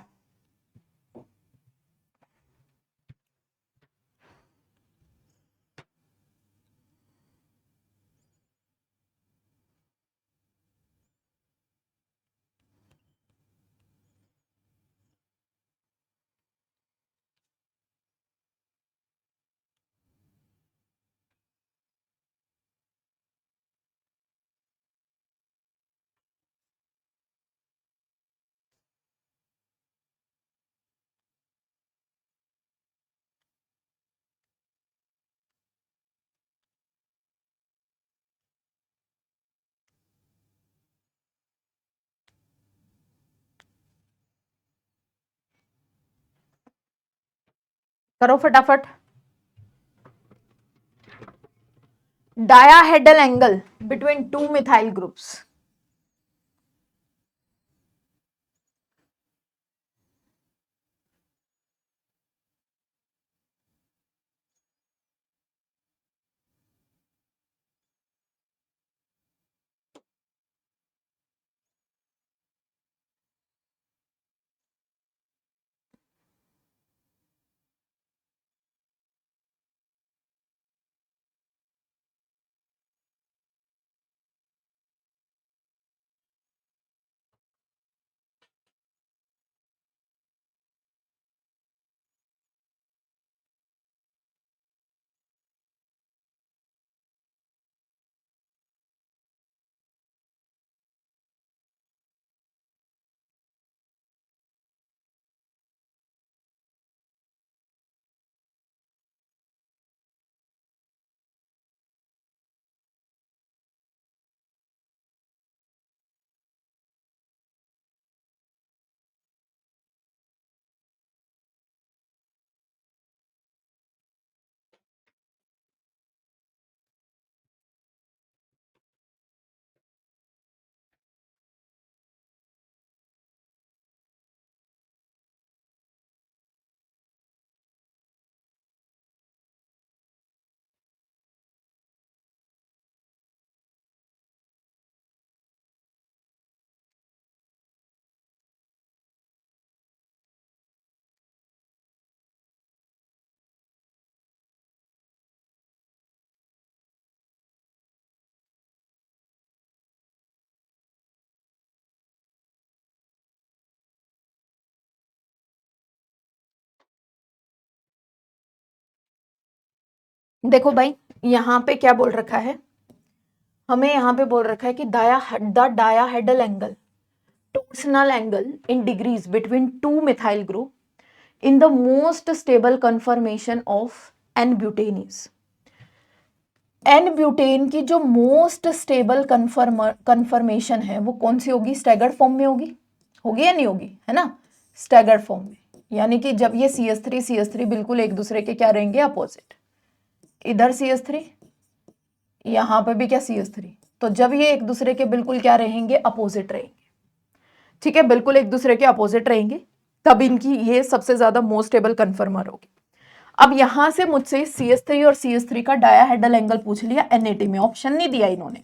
करो फटाफट। Dihedral angle between two methyl groups. देखो भाई, यहाँ पे क्या बोल रखा है, हमें यहाँ पे बोल रखा है कि the dihedral angle, torsional angle in degrees between two methyl group in the most stable conformation of n butane. N butane की जो मोस्ट स्टेबल कन्फर्मेशन है वो कौन सी होगी? स्टैगर्ड फॉर्म में होगी, होगी या नहीं होगी, है ना? स्टैगर्ड फॉर्म में, यानी कि जब ये CH3 बिल्कुल एक दूसरे के क्या रहेंगे? अपोजिट। इधर CH3, यहाँ पे भी क्या CH3, तो जब ये एक दूसरे के बिल्कुल क्या रहेंगे? अपोजिट रहेंगे। ठीक है, बिल्कुल एक दूसरे के अपोजिट रहेंगे, तब इनकी ये सबसे ज्यादा मोस्ट स्टेबल कन्फर्मर होगी। अब यहां से मुझसे CH3 और CH3 का डायाहेड्रल एंगल पूछ लिया, NAT में ऑप्शन नहीं दिया इन्होंने।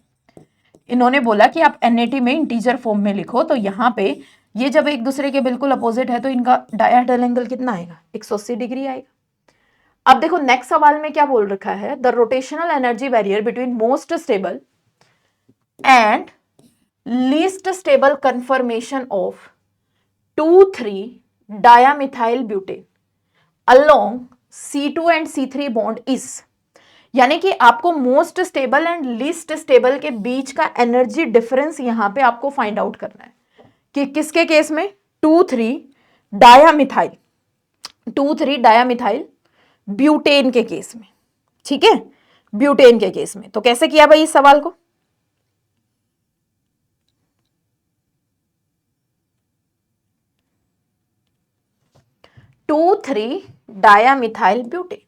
इन्होंने बोला कि आप NAT में इंटीजर फॉर्म में लिखो, तो यहाँ पे ये जब एक दूसरे के बिल्कुल अपोजिट है तो इनका डायाहेड्रल एंगल कितना आएगा? 180 डिग्री आएगा। अब देखो नेक्स्ट सवाल में क्या बोल रखा है, the rotational energy barrier between most stable and least stable conformation of 2,3 dimethyl butane along C2 and C3 bond is, यानी कि आपको most stable and least stable के बीच का एनर्जी डिफरेंस यहां पे आपको फाइंड आउट करना है कि किसके केस में, 2,3 डायामिथाइल ब्यूटेन के केस में, ठीक है, ब्यूटेन के केस में। तो कैसे किया भाई इस सवाल को, टू थ्री डायामिथाइल ब्यूटेन,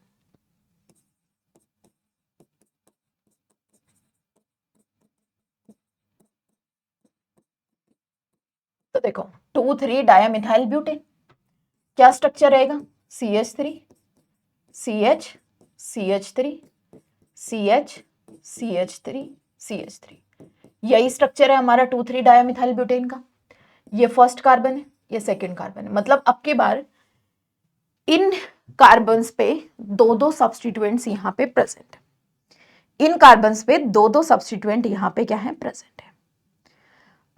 तो देखो 2,3 डायामिथाइल ब्यूटेन क्या स्ट्रक्चर रहेगा, CH3 CH CH3 CH CH3 CH3, यही स्ट्रक्चर है हमारा 2,3 डायामिथाइल ब्यूटेन का। ये फर्स्ट कार्बन है, ये सेकंड कार्बन है, मतलब अब की बार इन कार्बन्स पे दो दो सब्स्टिट्यूएंट्स यहां पे प्रेजेंट है, इन कार्बन्स पे दो दो सब्स्टिट्यूएंट यहां पे क्या है, प्रेजेंट है।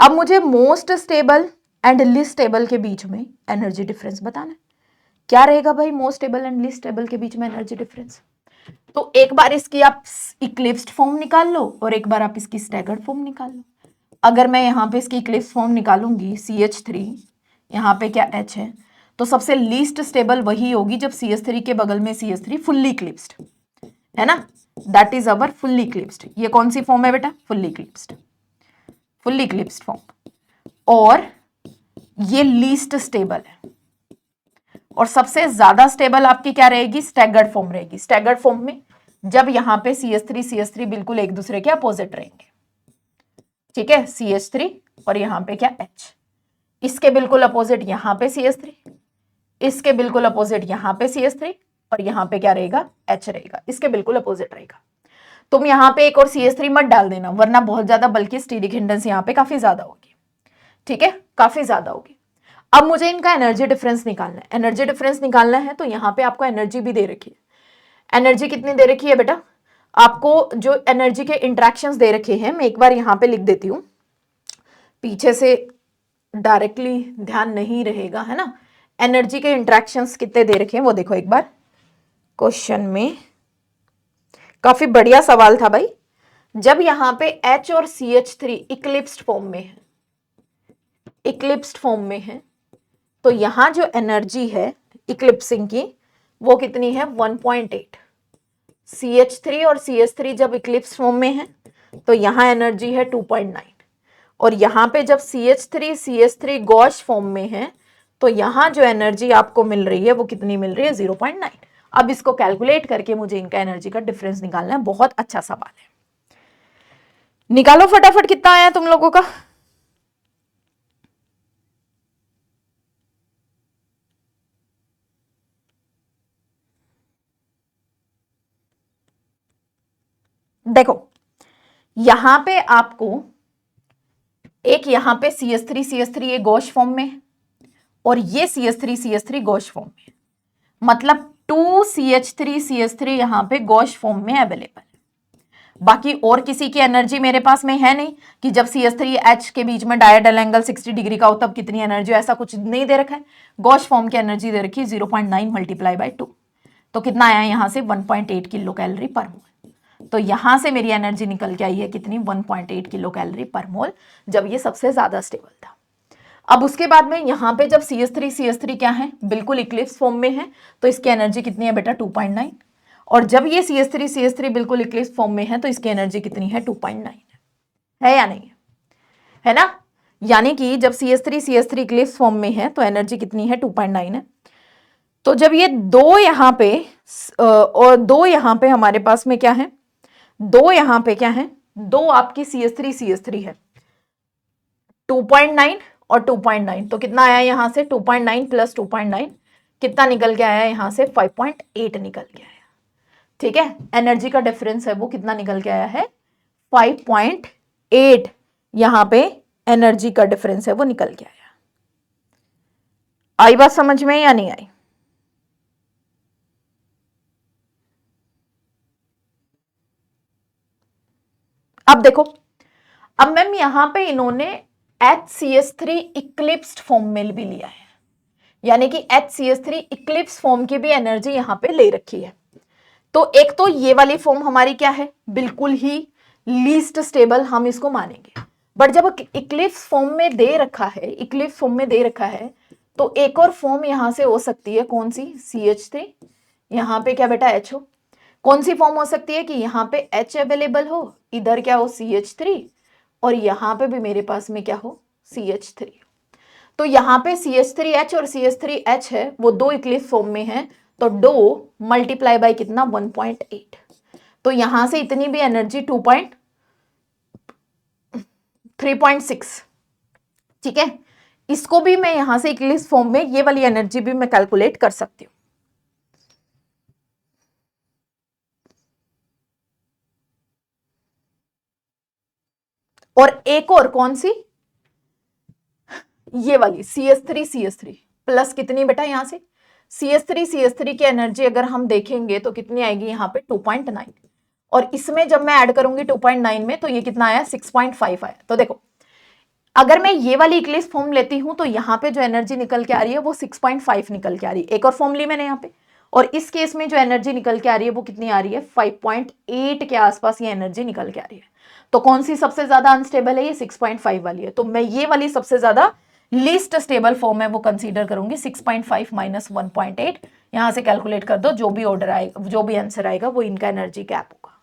अब मुझे most stable and least stable के बीच में एनर्जी डिफरेंस बताना है। क्या रहेगा भाई most stable and least stable के बीच में एनर्जी डिफरेंस, तो एक बार इसकी आप इक्लिप्स्ड फॉर्म निकाल लो और एक बार आप इसकी स्टैगर्ड फॉर्म निकाल लो। अगर मैं यहाँ पे इसकी इक्लिप्स्ड फॉर्म निकालूंगी CH3, यहाँ पे क्या H है, तो सबसे लीस्ट स्टेबल वही होगी जब CH3 के बगल में CH3 फुल्ली इक्लिप्स्ड है ना, that is our fully eclipsed. ये कौन सी फॉर्म है बेटा, fully eclipsed, fully eclipsed form, और ये लीस्ट स्टेबल है, और सबसे ज्यादा स्टेबल आपकी क्या रहेगी, स्टैगर्ड फॉर्म रहेगी। स्टैगर्ड फॉर्म में जब यहां पे CH3 बिल्कुल एक दूसरे के अपोजिट रहेंगे, ठीक है, CH3 और यहां पे क्या H, इसके बिल्कुल अपोजिट यहां पे CH3, इसके बिल्कुल अपोजिट यहां पे CH3, और यहां पे क्या रहेगा, H रहेगा, इसके बिल्कुल अपोजिट रहेगा। तुम यहां पे एक और CH3 मत डाल देना, वरना बहुत ज्यादा बल्कि स्टीरिक हिंडेंस यहां पे काफी ज्यादा होगी, ठीक है, काफी ज्यादा होगी। अब मुझे इनका एनर्जी डिफरेंस निकालना है। एनर्जी डिफरेंस निकालना है तो यहां पे आपको एनर्जी भी दे रखी है। एनर्जी कितनी दे रखी है बेटा, आपको जो एनर्जी के इंट्रैक्शंस दे रखे हैं, मैं एक बार यहां पे लिख देती हूं, पीछे से डायरेक्टली ध्यान नहीं रहेगा, है ना। एनर्जी के इंट्रैक्शंस कितने दे रखे हैं वो देखो एक बार क्वेश्चन में, काफी बढ़िया सवाल था भाई। जब यहां पे H और CH3 इक्लिप्स्ड फॉर्म में है, इक्लिप्स्ड फॉर्म में है, तो यहां जो एनर्जी है इक्लिप्सिंग की वो कितनी है, 1.8। CH3 और CH3 जब इक्लिप्स फॉर्म में है तो यहां एनर्जी है 2.9, और यहां पे जब CH3 गॉश फॉर्म में है तो यहां जो एनर्जी आपको मिल रही है वो कितनी मिल रही है, 0.9। अब इसको कैलकुलेट करके मुझे इनका एनर्जी का डिफरेंस निकालना है। बहुत अच्छा सवाल है, निकालो फटाफट कितना आया तुम लोगों का। देखो यहां पे आपको एक यहां पे CH3 ये गॉश फॉर्म में है, और ये CH3 गॉश फॉर्म में है, मतलब 2 CH3 यहां पे गॉश फॉर्म में अवेलेबल है। बाकी और किसी की एनर्जी मेरे पास में है नहीं कि जब CH3H के बीच में डायडल एंगल 60 डिग्री का हो तब कितनी एनर्जी, ऐसा कुछ नहीं दे रखा है। गॉश फॉर्म की एनर्जी दे रखी है 0.9 मल्टीप्लाई बाई 2, तो कितना आया यहां से 1.8 किलो कैलोरी पर मोल। तो यहां से मेरी एनर्जी निकल के आई है कितनी, 1.8 किलो कैलोरी पर मोल, जब ये सबसे ज्यादा स्टेबल था। अब उसके बाद में यहां पे जब CH3 क्या है, बिल्कुल इक्लिप्स फॉर्म में है, तो इसकी एनर्जी कितनी है बेटा, 2.9, और जब ये CH3 बिल्कुल इक्लिप्स फॉर्म में है तो इसकी एनर्जी कितनी है, 2.9 है या नहीं है ना। यानी कि जब CH3 इक्लिप्स फॉर्म में है तो एनर्जी कितनी है, 2.9 है। तो जब ये दो यहां पे और दो यहां पे हमारे पास में क्या है, दो यहां पे क्या है, दो आपकी CH3 है, 2.9 और 2.9, तो कितना आया यहां से, 2.9 प्लस 2.9 कितना निकल के आया यहां से, 5.8 निकल के आया, ठीक है। एनर्जी का डिफरेंस है वो कितना निकल के आया है, 5.8, यहां पे एनर्जी का डिफरेंस है वो निकल के आया। आई बात समझ में या नहीं आई। अब देखो, अब मैम यहां पे इन्होंने HCH3 इक्लिप्स्ड फॉर्म में भी लिया है, यानी कि HCH3 इक्लिप्स फॉर्म की भी एनर्जी यहाँ पे ले रखी है। तो एक तो ये वाली फॉर्म हमारी क्या है, बिल्कुल ही लीस्ट स्टेबल हम इसको मानेंगे। बट जब इक्लिप्स फॉर्म में दे रखा है, इक्लिप्स फॉर्म में दे रखा है, तो एक और फॉर्म यहां से हो सकती है, कौन सी, CH3, यहाँ पे क्या बेटा H हो। कौन सी फॉर्म हो सकती है कि यहाँ पे H अवेलेबल हो, इधर क्या हो CH3, और यहाँ पे भी मेरे पास में क्या हो CH3। तो यहाँ पे CH3H और CH3H है, वो दो इक्लिप्स फॉर्म में है, तो डो मल्टीप्लाई बाय कितना 1.8। तो यहां से इतनी भी एनर्जी 3.6, ठीक है। इसको भी मैं यहां से इक्लिप्स फॉर्म में ये वाली एनर्जी भी मैं कैलकुलेट कर सकती हूं। और एक और कौन सी, ये वाली CH3 प्लस कितनी बेटा, यहां से CH3 की एनर्जी अगर हम देखेंगे तो कितनी आएगी यहाँ पे 2.9, और इसमें जब मैं ऐड करूंगी 2.9 में तो ये कितना आया 6.5 आया। तो देखो अगर मैं ये वाली इक्लिप्स फॉर्म लेती हूं तो यहाँ पे जो एनर्जी निकल के आ रही है वो 6.5 निकल के आ रही है। एक और फॉर्म ली मैंने यहाँ पे, और इस केस में जो एनर्जी निकल के आ रही है वो कितनी आ रही है 5.8 के आसपास ये एनर्जी निकल के आ रही है। तो कौन सी सबसे ज्यादा अनस्टेबल है, ये 6.5 वाली है। तो मैं ये वाली सबसे ज्यादा लीस्ट स्टेबल फॉर्म है वो कंसीडर करूंगी। 6.5 माइनस 1.8 यहां से कैलकुलेट कर दो, जो भी ऑर्डर आएगा, जो भी आंसर आएगा वो इनका एनर्जी गैप होगा।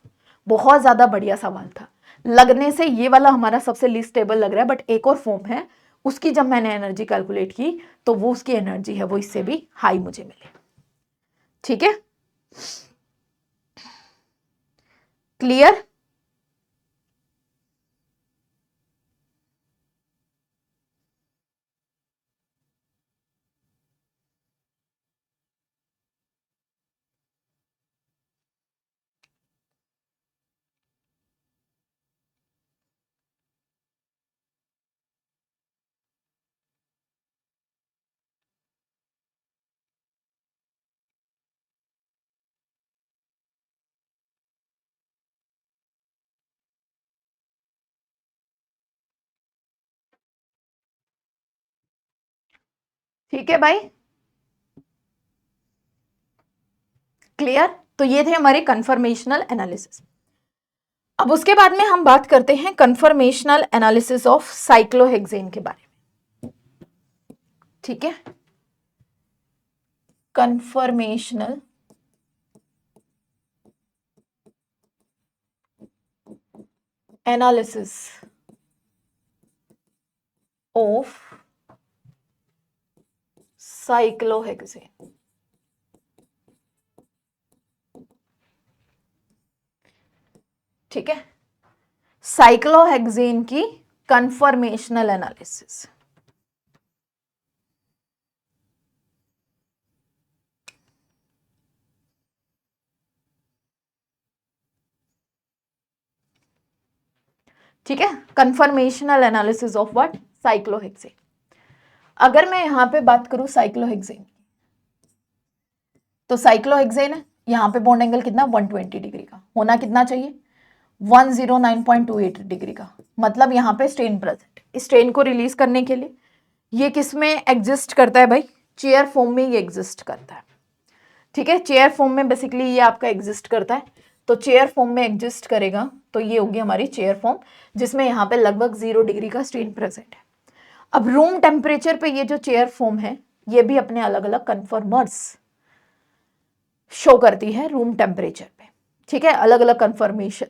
बहुत ज्यादा बढ़िया सवाल था, लगने से ये वाला हमारा सबसे लीस्ट स्टेबल लग रहा है, बट एक और फॉर्म है उसकी जब मैंने एनर्जी कैलकुलेट की तो वो उसकी एनर्जी है वो इससे भी हाई मुझे मिले। ठीक है, क्लियर। ठीक है भाई, क्लियर। तो ये थे हमारे कंफर्मेशनल एनालिसिस। अब उसके बाद में हम बात करते हैं कंफर्मेशनल एनालिसिस ऑफ साइक्लोहेक्सेन के बारे में। ठीक है, कंफर्मेशनल एनालिसिस ऑफ साइक्लोहेक्सेन। ठीक है, साइक्लोहेक्सेन की कंफर्मेशनल एनालिसिस। ठीक है, conformational analysis of what, cyclohexane. अगर मैं यहां पे बात करूं साइक्लोहेक्सेन, तो साइक्लोहेक्सेन है, यहां पे बॉन्ड एंगल कितना 120 डिग्री का होना, कितना चाहिए 109.28 डिग्री का, मतलब यहाँ पे स्ट्रेन प्रेजेंट। स्ट्रेन को रिलीज करने के लिए ये किस में एग्जिस्ट करता है भाई, चेयर फॉर्म में ये एग्जिस्ट करता है। ठीक है, चेयर फॉर्म में बेसिकली ये आपका एग्जिस्ट करता है। तो चेयर फॉर्म में एग्जिस्ट करेगा तो ये होगी हमारी चेयर फॉर्म, जिसमें यहाँ पे लगभग 0 डिग्री का स्ट्रेन प्रेजेंट है। अब रूम टेम्परेचर पे ये जो चेयर फॉर्म है ये भी अपने अलग अलग कन्फर्मर्स शो करती है रूम टेम्परेचर पे। ठीक है, अलग अलग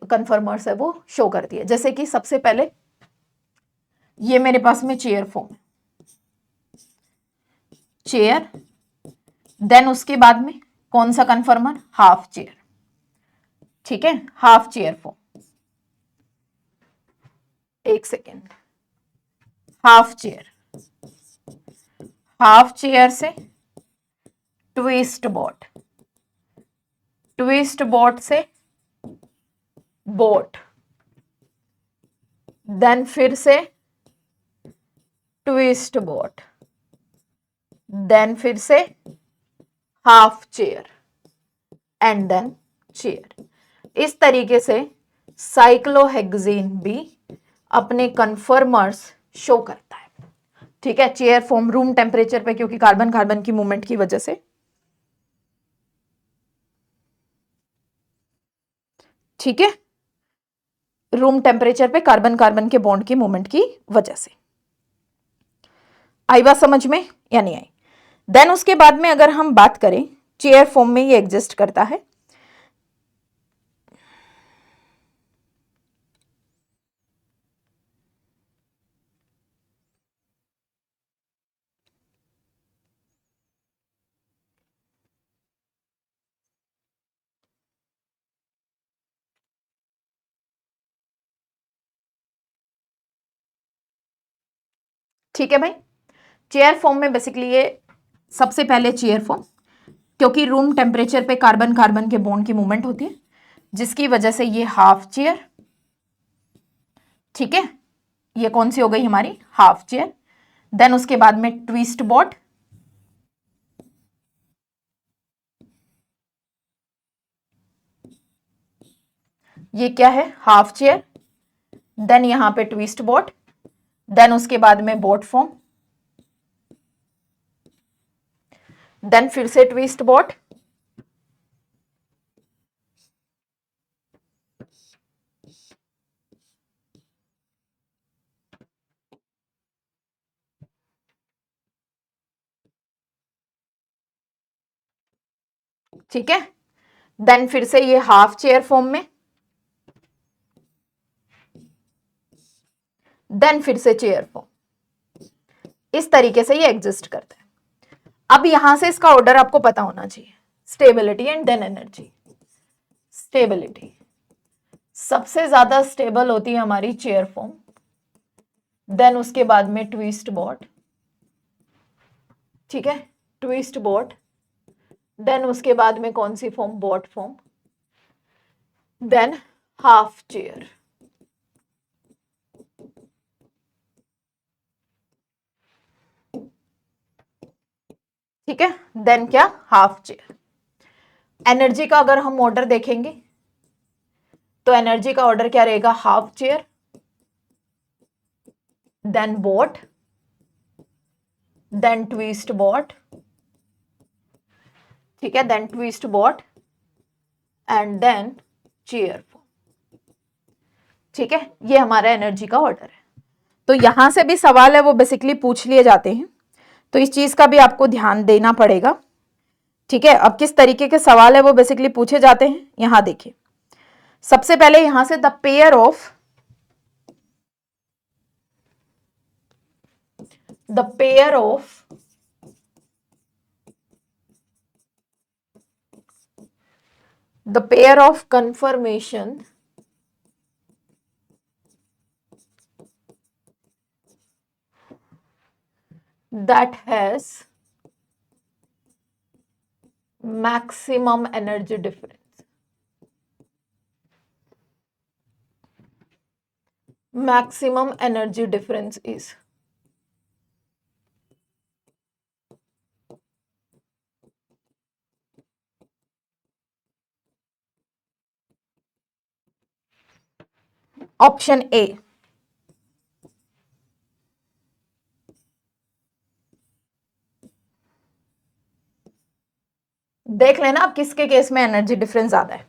कन्फर्मर्स है वो शो करती है। जैसे कि सबसे पहले ये मेरे पास में चेयर फॉर्म है, चेयर, देन उसके बाद में कौन सा कन्फर्मर, हाफ चेयर। ठीक है, हाफ चेयर फॉर्म, एक second, half chair, half chair से ट्विस्ट बोट, ट्विस्ट बोट से बोट, देन फिर से ट्विस्ट बोट, देन फिर से half chair and then chair. इस तरीके से साइक्लोहेक्सेन भी अपने कन्फर्मर्स शो करता है। ठीक है, चेयर फॉर्म रूम टेम्परेचर पे, क्योंकि कार्बन कार्बन की मूवमेंट की वजह से। ठीक है, रूम टेम्परेचर पे कार्बन कार्बन के बॉन्ड की मूवमेंट की वजह से। आई बात समझ में या नहीं आई? देन उसके बाद में अगर हम बात करें, चेयर फॉर्म में ये एग्जिस्ट करता है। ठीक है भाई, चेयर फॉर्म में बेसिकली ये सबसे पहले चेयर फॉर्म, क्योंकि रूम टेम्परेचर पे कार्बन कार्बन के बॉन्ड की मूवमेंट होती है, जिसकी वजह से ये हाफ चेयर। ठीक है, ये कौन सी हो गई हमारी? Half chair. देन उसके बाद में ट्विस्ट बोट, ये क्या है? Half chair. देन यहां पे ट्विस्ट बोट, देन उसके बाद में बोट फॉर्म, देन फिर से ट्विस्ट बोट, ठीक है, देन फिर से ये हाफ चेयर फॉर्म में, देन फिर से चेयर फॉर्म। इस तरीके से ये एग्जिस्ट करता है। अब यहां से इसका ऑर्डर आपको पता होना चाहिए, stability and then energy. Stability सबसे ज्यादा स्टेबल होती है हमारी चेयर फॉर्म, देन उसके बाद में ट्विस्ट बोट। ठीक है, ट्विस्ट बोट, देन उसके बाद में कौन सी form? Boat form, then half chair. ठीक है, देन क्या? Half chair. एनर्जी का अगर हम ऑर्डर देखेंगे तो एनर्जी का ऑर्डर क्या रहेगा? Half chair, then boat, then twist boat. ठीक है, then twist boat and then chair. ठीक है, ये हमारा एनर्जी का ऑर्डर है। तो यहां से भी सवाल है वो बेसिकली पूछ लिए जाते हैं, तो इस चीज का भी आपको ध्यान देना पड़ेगा। ठीक है, अब किस तरीके के सवाल है वो बेसिकली पूछे जाते हैं, यहां देखिए। सबसे पहले यहां से the pair of the pair of conformation that has maximum energy difference. Maximum energy difference is option A. देख लेना आप किसके केस में एनर्जी डिफरेंस ज्यादा है।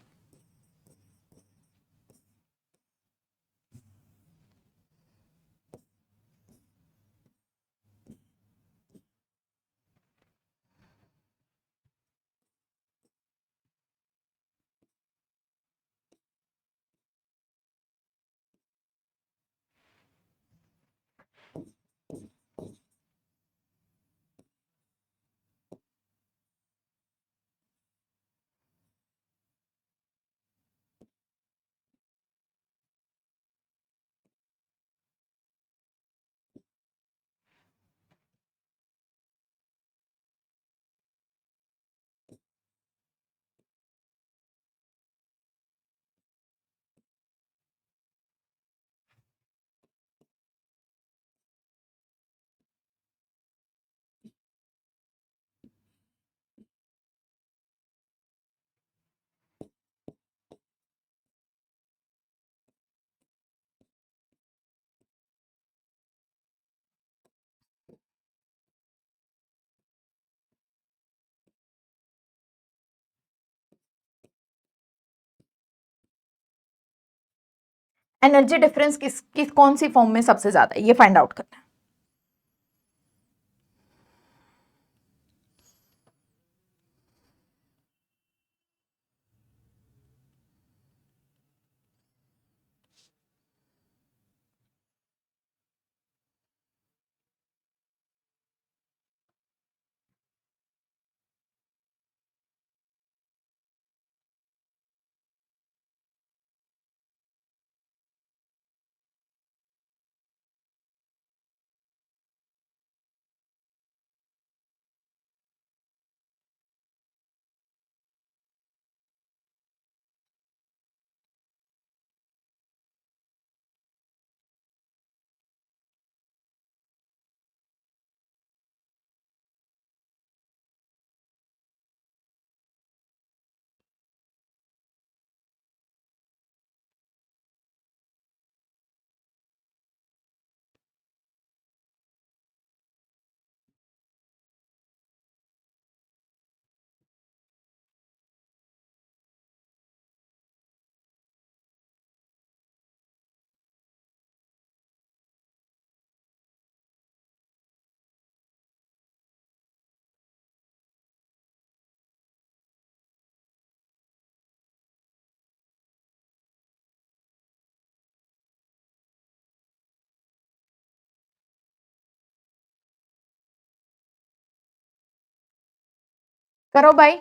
एनर्जी डिफरेंस किस कौन सी फॉर्म में सबसे ज्यादा है, ये फाइंड आउट करना है। करो भाई।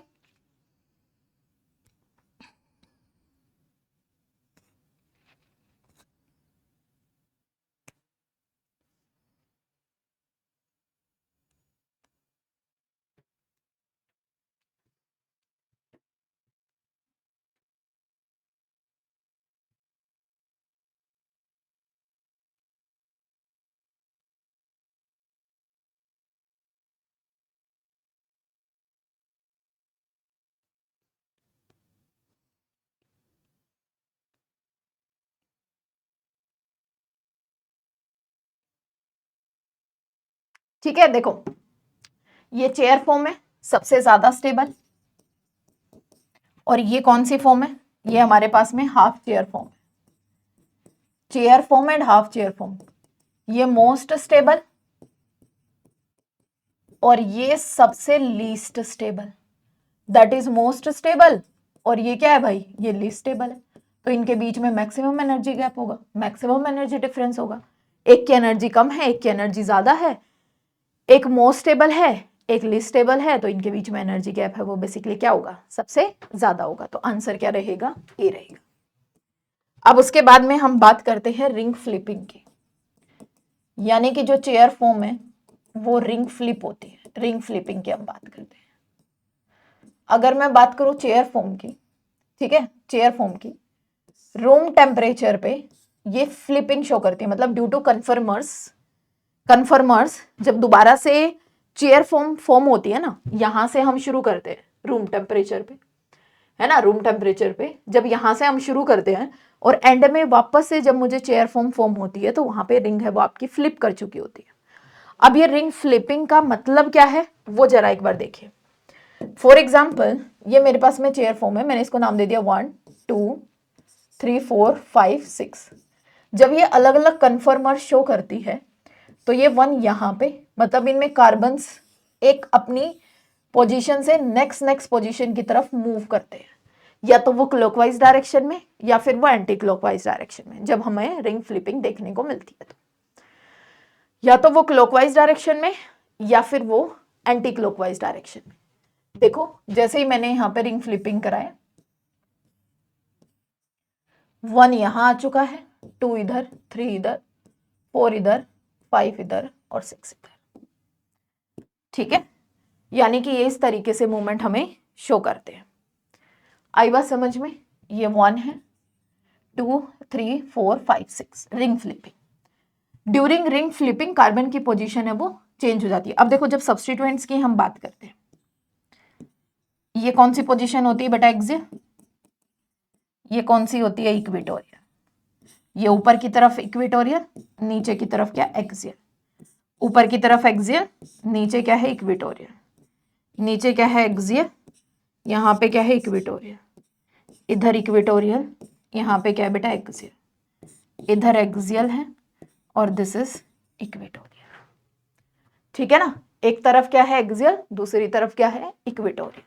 ठीक है, देखो ये चेयर फॉर्म है सबसे ज्यादा स्टेबल, और ये कौन सी फॉर्म है, ये हमारे पास में हाफ चेयर फॉर्म है। Chair form and half chair form, ये मोस्ट स्टेबल और ये सबसे least stable, that is most stable, और ये क्या है भाई, ये लीस्ट स्टेबल है। तो इनके बीच में मैक्सिमम एनर्जी गैप होगा, मैक्सिमम एनर्जी डिफरेंस होगा। एक की एनर्जी कम है, एक की एनर्जी ज्यादा है, एक मोस्ट स्टेबल है, एक लीस्ट स्टेबल है, तो इनके बीच में एनर्जी गैप है वो बेसिकली क्या होगा, सबसे ज्यादा होगा। तो आंसर क्या रहेगा, ए रहेगा। अब उसके बाद में हम बात करते हैं रिंग फ्लिपिंग की, यानी कि जो चेयर फॉर्म है वो रिंग फ्लिप होती है, रिंग फ्लिपिंग की हम बात करते हैं। अगर मैं बात करूं चेयर फॉर्म की, ठीक है, चेयर फॉर्म की रूम टेम्परेचर पे ये फ्लिपिंग शो करती है, मतलब ड्यू टू कन्फर्मर्स जब दोबारा से चेयर फॉर्म होती है ना, यहां से हम शुरू करते हैं रूम टेम्परेचर पे, है ना, रूम टेम्परेचर पे जब यहां से हम शुरू करते हैं और एंड में वापस से जब मुझे चेयर फॉर्म होती है तो वहां पे रिंग है वो आपकी फ्लिप कर चुकी होती है। अब ये रिंग फ्लिपिंग का मतलब क्या है वो जरा एक बार देखिए। फॉर एग्जाम्पल ये मेरे पास में चेयर फॉर्म है, मैंने इसको नाम दे दिया 1 2 3 4 5 6। जब ये अलग अलग कन्फर्मर शो करती है तो ये 1 यहाँ पे, मतलब इनमें कार्बन्स एक अपनी पोजीशन से नेक्स्ट पोजीशन की तरफ मूव करते हैं, या तो वो क्लॉकवाइज डायरेक्शन में या फिर वो एंटी क्लॉकवाइज डायरेक्शन में। जब हमें रिंग फ्लिपिंग देखने को मिलती है तो या तो वो क्लॉकवाइज डायरेक्शन में या फिर वो एंटी क्लॉकवाइज डायरेक्शन में। देखो जैसे ही मैंने यहाँ पे रिंग फ्लिपिंग कराया, 1 यहाँ आ चुका है, 2 इधर, 3 इधर, 4 इधर, 5 इधर और 6 इधर। ठीक है, यानी कि ये इस तरीके से मूवमेंट हमें शो करते हैं। आई बात समझ में, ये 1 है, 2 3 4 5 6 ring flipping. During ring flipping carbon की पोजीशन है वो चेंज हो जाती है। अब देखो जब सब्स्टिट्यूएंट्स की हम बात करते हैं, ये कौन सी पोजीशन होती है बेटा, एक्सियल, ये कौन सी होती है, इक्वेटोरियल। ये ऊपर की तरफ इक्वेटोरियल, नीचे की तरफ क्या, एक्सियल। ऊपर की तरफ एक्सियल, नीचे क्या है, इक्वेटोरियल। नीचे क्या है, एक्सियल, यहाँ पे क्या है, इक्वेटोरियल। इधर इक्वेटोरियल, यहाँ पे क्या है बेटा, एक्सियल। इधर एक्सियल है और दिस इज इक्वेटोरियल। ठीक है ना, एक तरफ क्या है एक्सियल, दूसरी तरफ क्या है इक्वेटोरियल।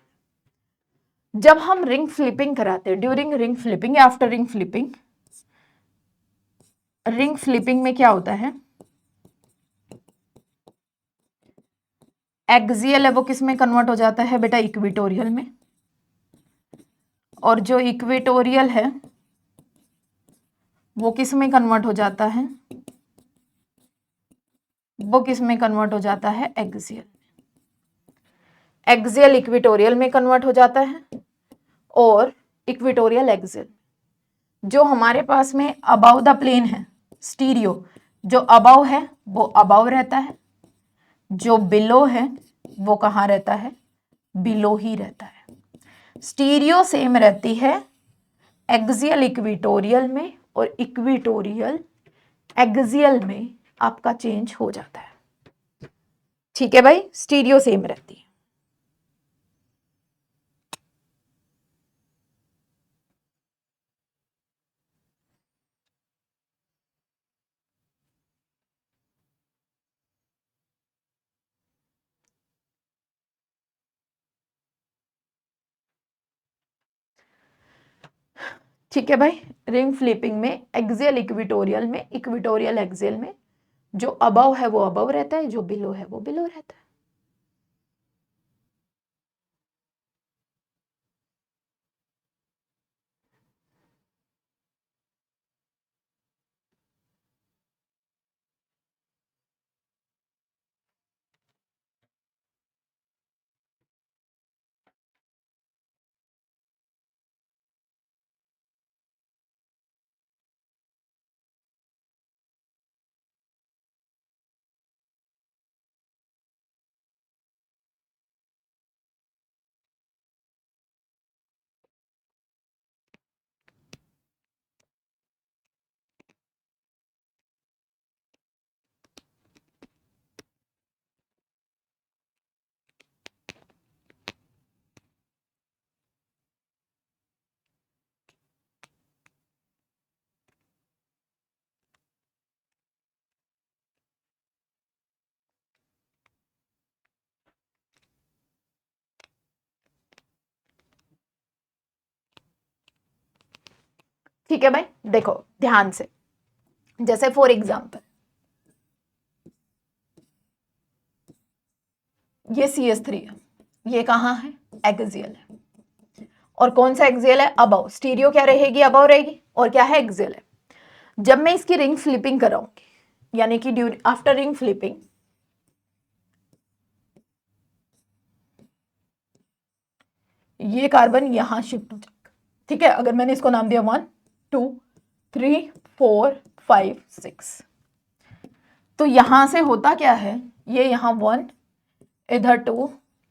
जब हम रिंग फ्लिपिंग कराते हैं, ड्यूरिंग रिंग फ्लिपिंग या after ring flipping, ring flipping में क्या होता है, एक्सियल है वो किस में कन्वर्ट हो जाता है बेटा, इक्वेटोरियल में, और जो इक्वेटोरियल है वो किस में कन्वर्ट हो जाता है, वो किस में कन्वर्ट हो जाता है, एक्सियल। एक्सियल इक्वेटोरियल में कन्वर्ट हो जाता है और इक्वेटोरियल एक्सियल। जो हमारे पास में अबाव द प्लेन है स्टीरियो, जो अबाव है वो अबाव रहता है, जो बिलो है वो कहाँ रहता है, बिलो ही रहता है। स्टीरियो सेम रहती है एक्सियल इक्वेटोरियल में और इक्वेटोरियल एक्सियल में आपका चेंज हो जाता है। ठीक है भाई, स्टीरियो सेम रहती है। ठीक है भाई, रिंग फ्लिपिंग में एक्सियल इक्वेटोरियल में, इक्वेटोरियल एक्सियल में जो अबव है वो अबव रहता है, जो बिलो है वो बिलो रहता है। ठीक है भाई, देखो ध्यान से, जैसे फॉर एग्जांपल ये CS3 है, ये कहाँ है, एक्सियल है, और कौन सा एक्सियल है, अबव। स्टीरियो क्या रहेगी, अबव रहेगी, और क्या है, एक्सियल है। जब मैं इसकी रिंग फ्लिपिंग कराऊंगी, यानी कि आफ्टर रिंग फ्लिपिंग, ये कार्बन यहां शिफ्ट हो जाएगा। ठीक है, अगर मैंने इसको नाम दिया 1 2 3 4 5 6, तो यहां से होता क्या है, ये यहां 1, इधर 2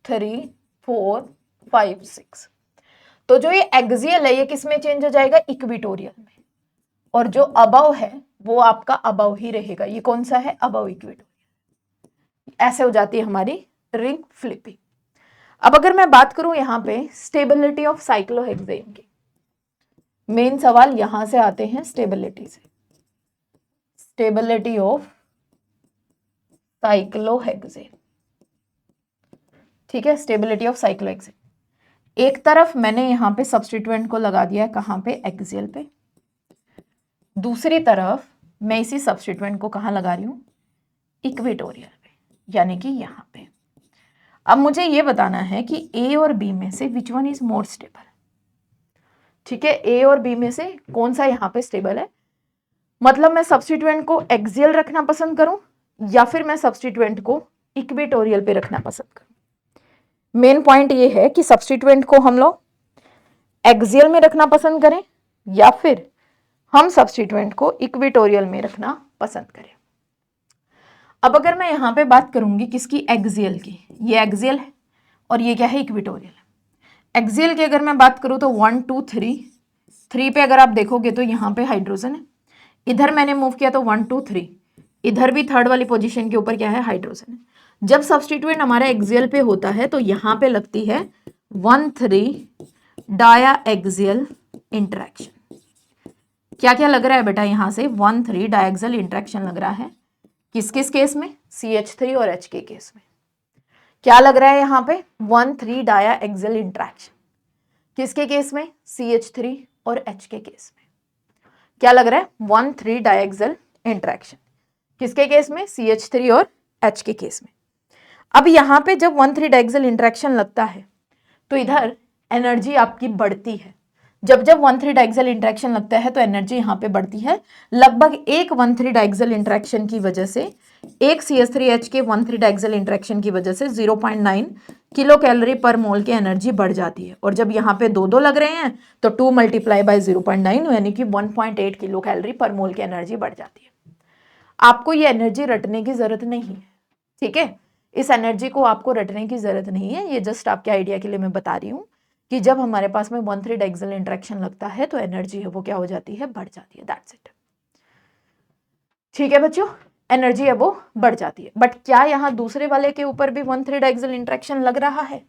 3 4 5 6, तो जो ये एक्सियल है ये किस में चेंज हो जाएगा, इक्वेटोरियल में, और जो अबव है वो आपका अबव ही रहेगा। ये कौन सा है, अबव इक्वेटोरियल। ऐसे हो जाती है हमारी रिंग फ्लिपिंग। अब अगर मैं बात करूं यहां पे स्टेबिलिटी ऑफ साइक्लोहेक्सेन की, मेन सवाल यहां से आते हैं स्टेबिलिटी से, स्टेबिलिटी ऑफ साइक्लोहेक्सेन। ठीक है, स्टेबिलिटी ऑफ साइक्लोहेक्सेन। एक तरफ मैंने यहां पे सब्स्टिट्यूएंट को लगा दिया है, कहां पे, एक्सियल पे। दूसरी तरफ मैं इसी सब्स्टिट्यूएंट को कहां लगा रही हूं, इक्वेटोरियल पे, यानी कि यहां पे। अब मुझे ये बताना है कि ए और बी में से which one is more stable. ठीक है, ए और बी में से कौन सा यहां पे स्टेबल है, मतलब मैं सब्स्टिट्यूएंट को एक्सियल रखना पसंद करूं या फिर मैं सब्स्टिट्यूएंट को इक्वेटोरियल पे रखना पसंद करूं। मेन पॉइंट ये है कि सब्स्टिट्यूएंट को हम लोग एक्सियल में रखना पसंद करें या फिर हम सब्स्टिट्यूएंट को इक्वेटोरियल में रखना पसंद करें। अब अगर मैं यहां पे बात करूंगी किसकी, एक्सियल की, ये एक्सियल है और ये क्या है, इक्वेटोरियल है। एक्सियल की अगर मैं बात करूं तो 1 2 3 3 पे अगर आप देखोगे तो यहाँ पे हाइड्रोजन है, इधर मैंने मूव किया तो 1 2 3, इधर भी थर्ड वाली पोजीशन के ऊपर क्या है, हाइड्रोजन है। जब सब्स्टिट्यूएंट हमारा एक्सियल पे होता है तो यहाँ पे लगती है 1 3 डाया एक्सियल इंटरेक्शन। क्या क्या लग रहा है बेटा यहाँ से 1,3 डायक्सल इंट्रैक्शन लग रहा है। किस किस केस में? CH3 और H के केस में। क्या लग रहा है यहाँ पे? 1,3 डाया एक्सल इंट्रैक्शन। किसके केस में? CH3 और H के केस में। क्या लग रहा है? 1,3 डायक्सल इंट्रैक्शन। किसके केस में? CH3 और H के केस में। अब यहाँ पे जब 1,3 डायक्सल इंट्रैक्शन लगता है तो इधर एनर्जी आपकी बढ़ती है। जब जब 1,3 डायक्सल इंट्रैक्शन लगता है तो एनर्जी यहाँ पे बढ़ती है। लगभग एक 1,3 डायक्सल इंट्रैक्शन की वजह से, एक CH3H के 1,3 डायक्सल इंट्रैक्शन की वजह से 0.9 किलो कैलोरी पर मोल की एनर्जी बढ़ जाती है। और जब यहाँ पे दो दो लग रहे हैं तो 2 मल्टीप्लाई बाय 0.9 यानी कि 1.8 किलो कैलोरी पर मोल की एनर्जी बढ़ जाती है। आपको ये एनर्जी रटने की जरूरत नहीं है, ठीक है? इस एनर्जी को आपको रटने की जरूरत नहीं है, ये जस्ट आपके आइडिया के लिए मैं बता रही हूँ कि जब हमारे पास में 1,3 डायक्सल इंट्रैक्शन लगता है तो एनर्जी है वो क्या हो जाती है? बढ़ जाती है। That's it. ठीक है बच्चों, एनर्जी है वो बढ़ जाती है। बट क्या यहाँ दूसरे वाले के ऊपर भी 1,3 डायक्सल इंट्रैक्शन लग रहा है?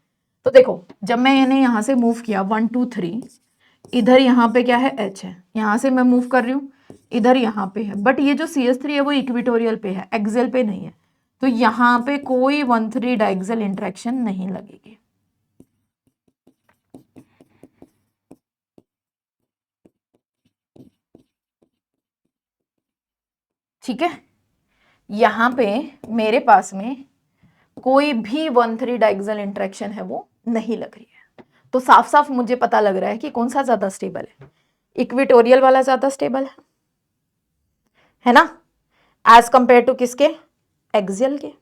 तो देखो, जब मैं इन्हें यहाँ से मूव किया 1 2 3, इधर यहाँ पे क्या है? H है। यहाँ से मैं मूव कर रही हूँ, इधर यहाँ पे है। बट ये जो CH3 है वो इक्विटोरियल पे है, एक्सियल पे नहीं है। तो यहाँ पे कोई 1,3 डायक्सल इंट्रैक्शन नहीं लगेगी। ठीक है, यहाँ पे मेरे पास में कोई भी 1,3 डायक्सल इंट्रैक्शन है वो नहीं लग रही है। तो साफ साफ मुझे पता लग रहा है कि कौन सा ज्यादा स्टेबल है? इक्विटोरियल वाला ज्यादा स्टेबल है ना, एज कंपेयर टू किसके? एक्सियल के।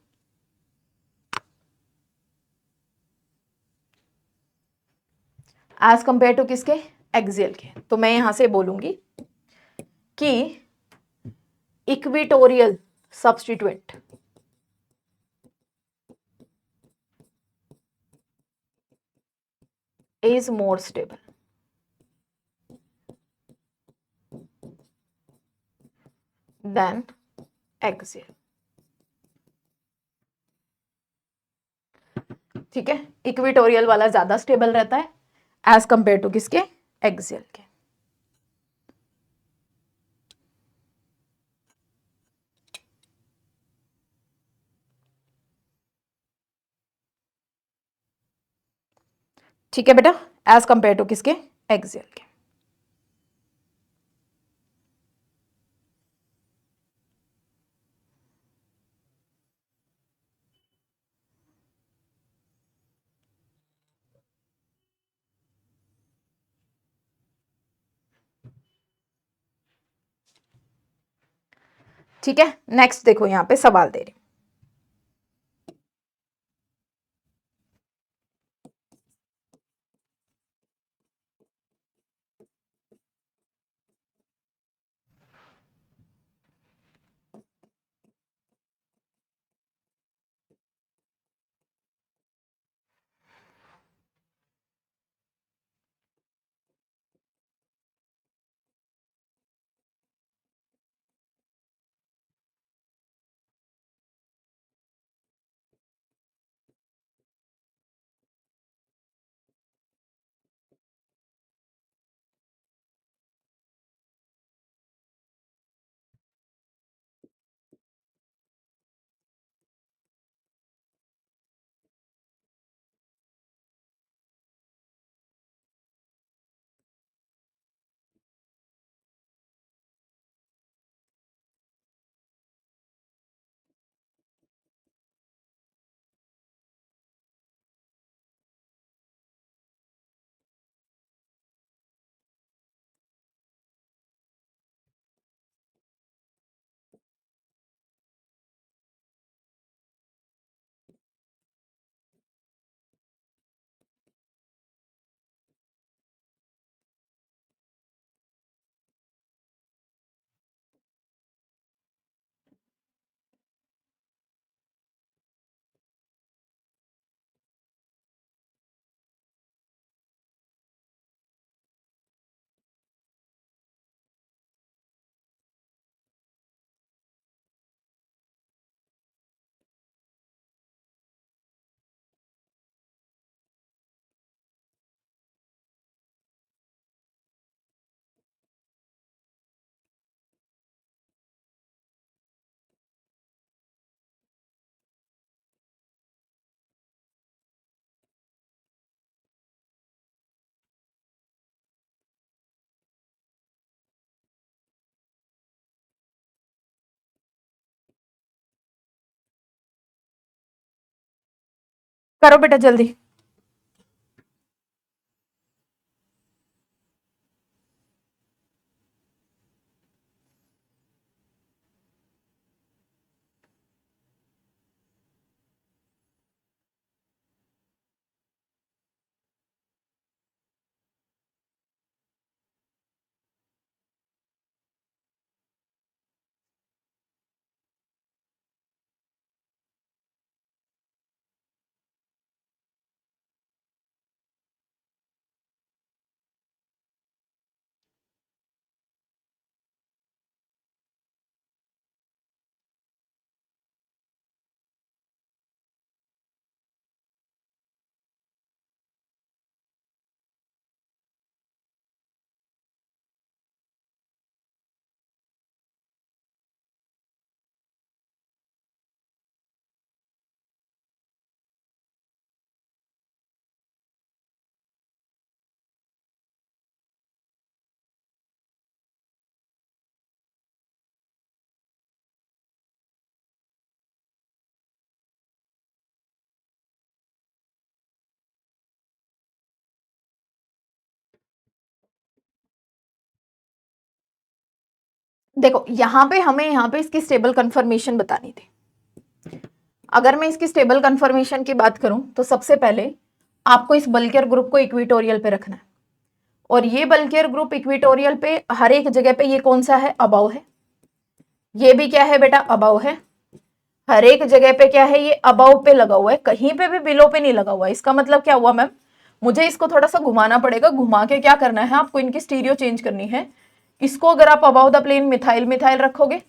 एज कंपेयर टू किसके? एक्सियल के। तो मैं यहां से बोलूंगी कि equatorial substituent is more stable than axial। ठीक है, इक्विटोरियल वाला ज्यादा स्टेबल रहता है एज कंपेयर टू किसके? एक्सियल के। ठीक है बेटा, एज कंपेयर टू किसके? एक्सियल के। ठीक है, नेक्स्ट देखो, यहां पे सवाल दे रही। करो बेटा जल्दी। देखो यहाँ पे इसकी स्टेबल कंफर्मेशन बतानी थी। अगर मैं इसकी स्टेबल कंफर्मेशन की बात करूं तो सबसे पहले आपको इस बल्कियर ग्रुप को इक्वेटोरियल पे रखना है, और ये बल्कियर ग्रुप इक्वेटोरियल पे हर एक जगह पे ये कौन सा है, अबाव है। ये भी क्या है बेटा, अबाव है। हर एक जगह पे क्या है, ये अबाव पे लगा हुआ है, कहीं पे भी बिलो पे नहीं लगा हुआ है। इसका मतलब क्या हुआ मैम, मुझे इसको थोड़ा सा घुमाना पड़ेगा। घुमा के क्या करना है आपको, इनकी स्टीरियो चेंज करनी है। इसको अगर आप above the plane methyl methyl रखोगे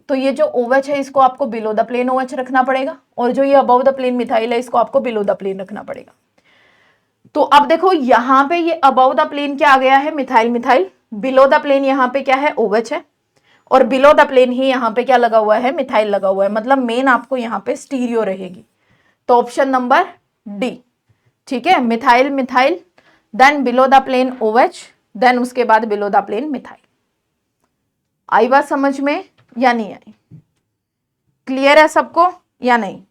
तो ये जो OH है इसको आपको बिलो द प्लेन OH रखना पड़ेगा, और जो ये अबाव द प्लेन मिथाइल है इसको आपको बिलो द प्लेन रखना पड़ेगा। तो अब देखो यहाँ पे ये अबाव द प्लेन क्या आ गया है, methyl methyl. Below the plane यहाँ पे क्या है, OH है, और बिलो द प्लेन ही यहाँ पे क्या लगा हुआ है, मिथाइल लगा हुआ है। मतलब मेन आपको यहाँ पे स्टीरियो रहेगी। तो ऑप्शन नंबर डी, ठीक है, methyl methyl, then below the plane OH, then उसके बाद बिलो द प्लेन मिथाइल। आई बात समझ में या नहीं आई, क्लियर है सबको या नहीं?